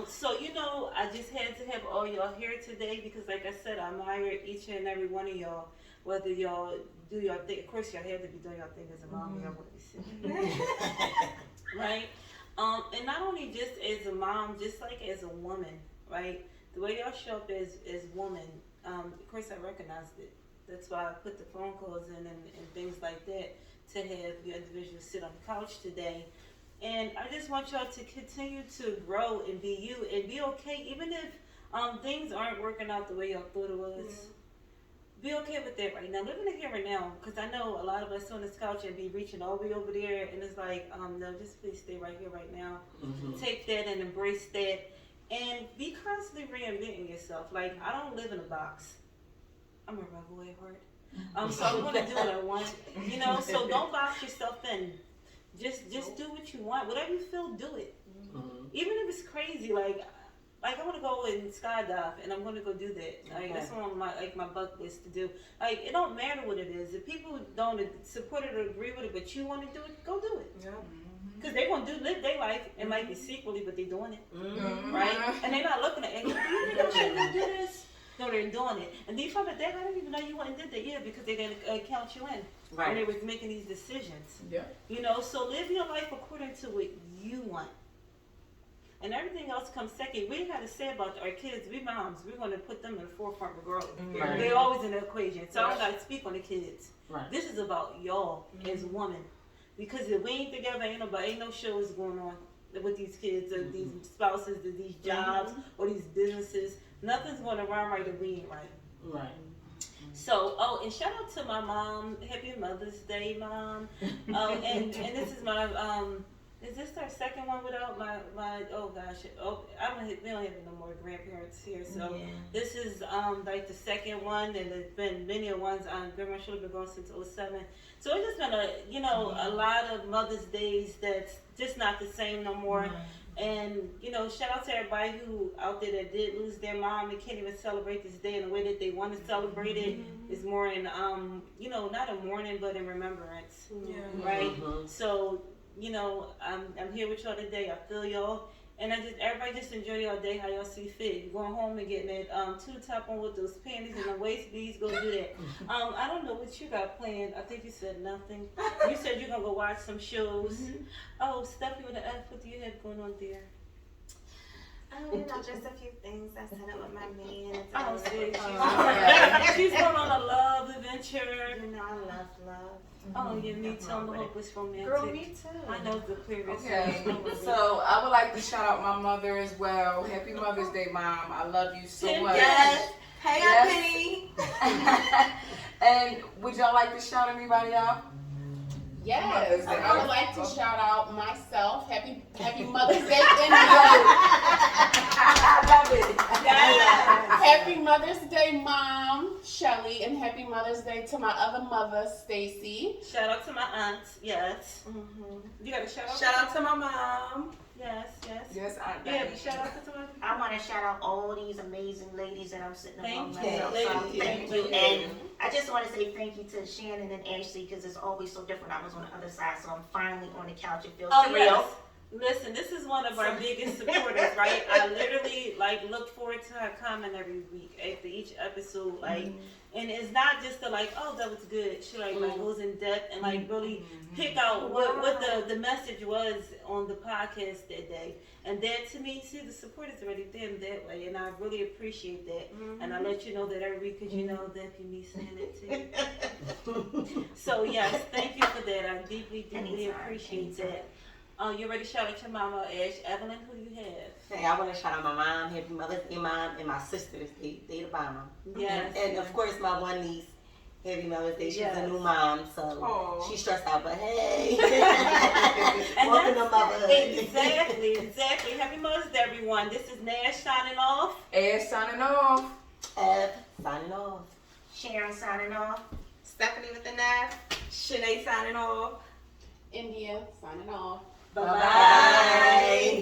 So, you know, I just had to have all y'all here today because, like I said, I admire each and every one of y'all. Whether y'all do your thing, of course, y'all have to be doing your thing as a mom. Y'all want to be sitting, right? And not only just as a mom, just like as a woman, right? The way y'all show up as women, of course, I recognized it. That's why I put the phone calls in and things like that to have your individuals sit on the couch today. And I just want y'all to continue to grow and be you and be okay, even if things aren't working out the way y'all thought it was. Be okay with that right now. Live in the here and now, because I know a lot of us on this couch and be reaching all the way over there, and it's like, no, just please stay right here, right now. Take that and embrace that, and be constantly reinventing yourself. Like, I don't live in a box. I'm a rebel at heart. So I'm gonna do what I want, you know. So don't box yourself in. Just do what you want. Whatever you feel, do it. Even if it's crazy, like I want to go and skydive, and I'm going to go do that. Like, that's one of my bucket list to do. Like, it don't matter what it is. If people don't support it or agree with it, but you want to do it, go do it. Because they're going to live their life. It might be secretly, but they're doing it. Right? And they're not looking at it. Do you think I should do this? No, they're doing it. And these people, I didn't even know you went and did that. Yeah, because they didn't count you in. When they was making these decisions. You know, so live your life according to what you want. And everything else comes second. We got to say about our kids, we moms, we're going to put them in the forefront regardless. They're always in the equation. So I don't got to speak on the kids. This is about y'all as women. Because if we ain't together, ain't no shows going on with these kids or these spouses or these jobs or these businesses. nothing's going to run right if we ain't right. Right. So, and shout out to my mom. Happy Mother's Day, Mom. And this is my, is this our second one without my oh gosh, we don't have no more grandparents here. So this is, like the second one, and there's been many ones. Grandma should have been going since '07. So it's just been a lot of Mother's Days that's just not the same no more. And, shout out to everybody who out there that did lose their mom and can't even celebrate this day in the way that they want to celebrate it. Is more in, not a mourning, but in remembrance. Right? So, I'm here with y'all today. I feel y'all. And everybody just enjoy y'all day how y'all see fit. You're going home and getting that two-top on with those panties and the waist beads, go do that. I don't know what you got planned. I think you said nothing. You said you're going to go watch some shows. Oh, Stephanie with an F, what do you have going on there? Just a few things. I set up with my man. Oh, see, she's going on a love adventure. I love love. Oh, yeah, me too. I'm the hopeless romantic. Girl, me too. I know the clearest. Okay, so I would like to shout out my mother as well. Happy Mother's Day, Mom. I love you so much. Yes. Hey, Yes. Penny. And would y'all like to shout anybody out? Yes, Okay. I would like to shout out myself. Happy Mother's Day, India. I love it. Happy Mother's Day, Mom, Shelly, and happy Mother's Day to my other mother, Stacy. Shout out to my aunt. Yes. You got a shout out? Shout out to my mom. Yes. Yes, Yeah, shout out to my. I want to shout out all these amazing ladies that I'm sitting among Thank you. myself. Thank you. Thank you. And I just want to say thank you to Shannon and Ashley because it's always so different. I was on the other side, so I'm finally on the couch. It feels Oh, real. yes. Listen, this is one of our biggest supporters, right? I literally look forward to her comment every week after each episode, and it's not just the oh, that was good. She goes in depth and really pick out what the message was on the podcast that day. And that to me, see, the support is already there in that way, and I really appreciate that. And I let you know that every week because you know that be me saying it too. So yes, thank you for that. I deeply appreciate that. You ready to shout out your mama, Ash? Evelyn, who you have? Hey, I want to shout out my mom, Happy Mother's Day, Mom, and my sisters. They the bomb. Yes. And of course, my one niece, Happy Mother's Day. She's a new mom, so she's stressed out, but hey. Welcome to motherhood. Exactly. Happy Mother's Day, everyone. This is Nash signing off. Ash signing off. Signing off. Sharon signing off. Stephanie with the knife. Shanae signing off. India, signing off. Bye-bye.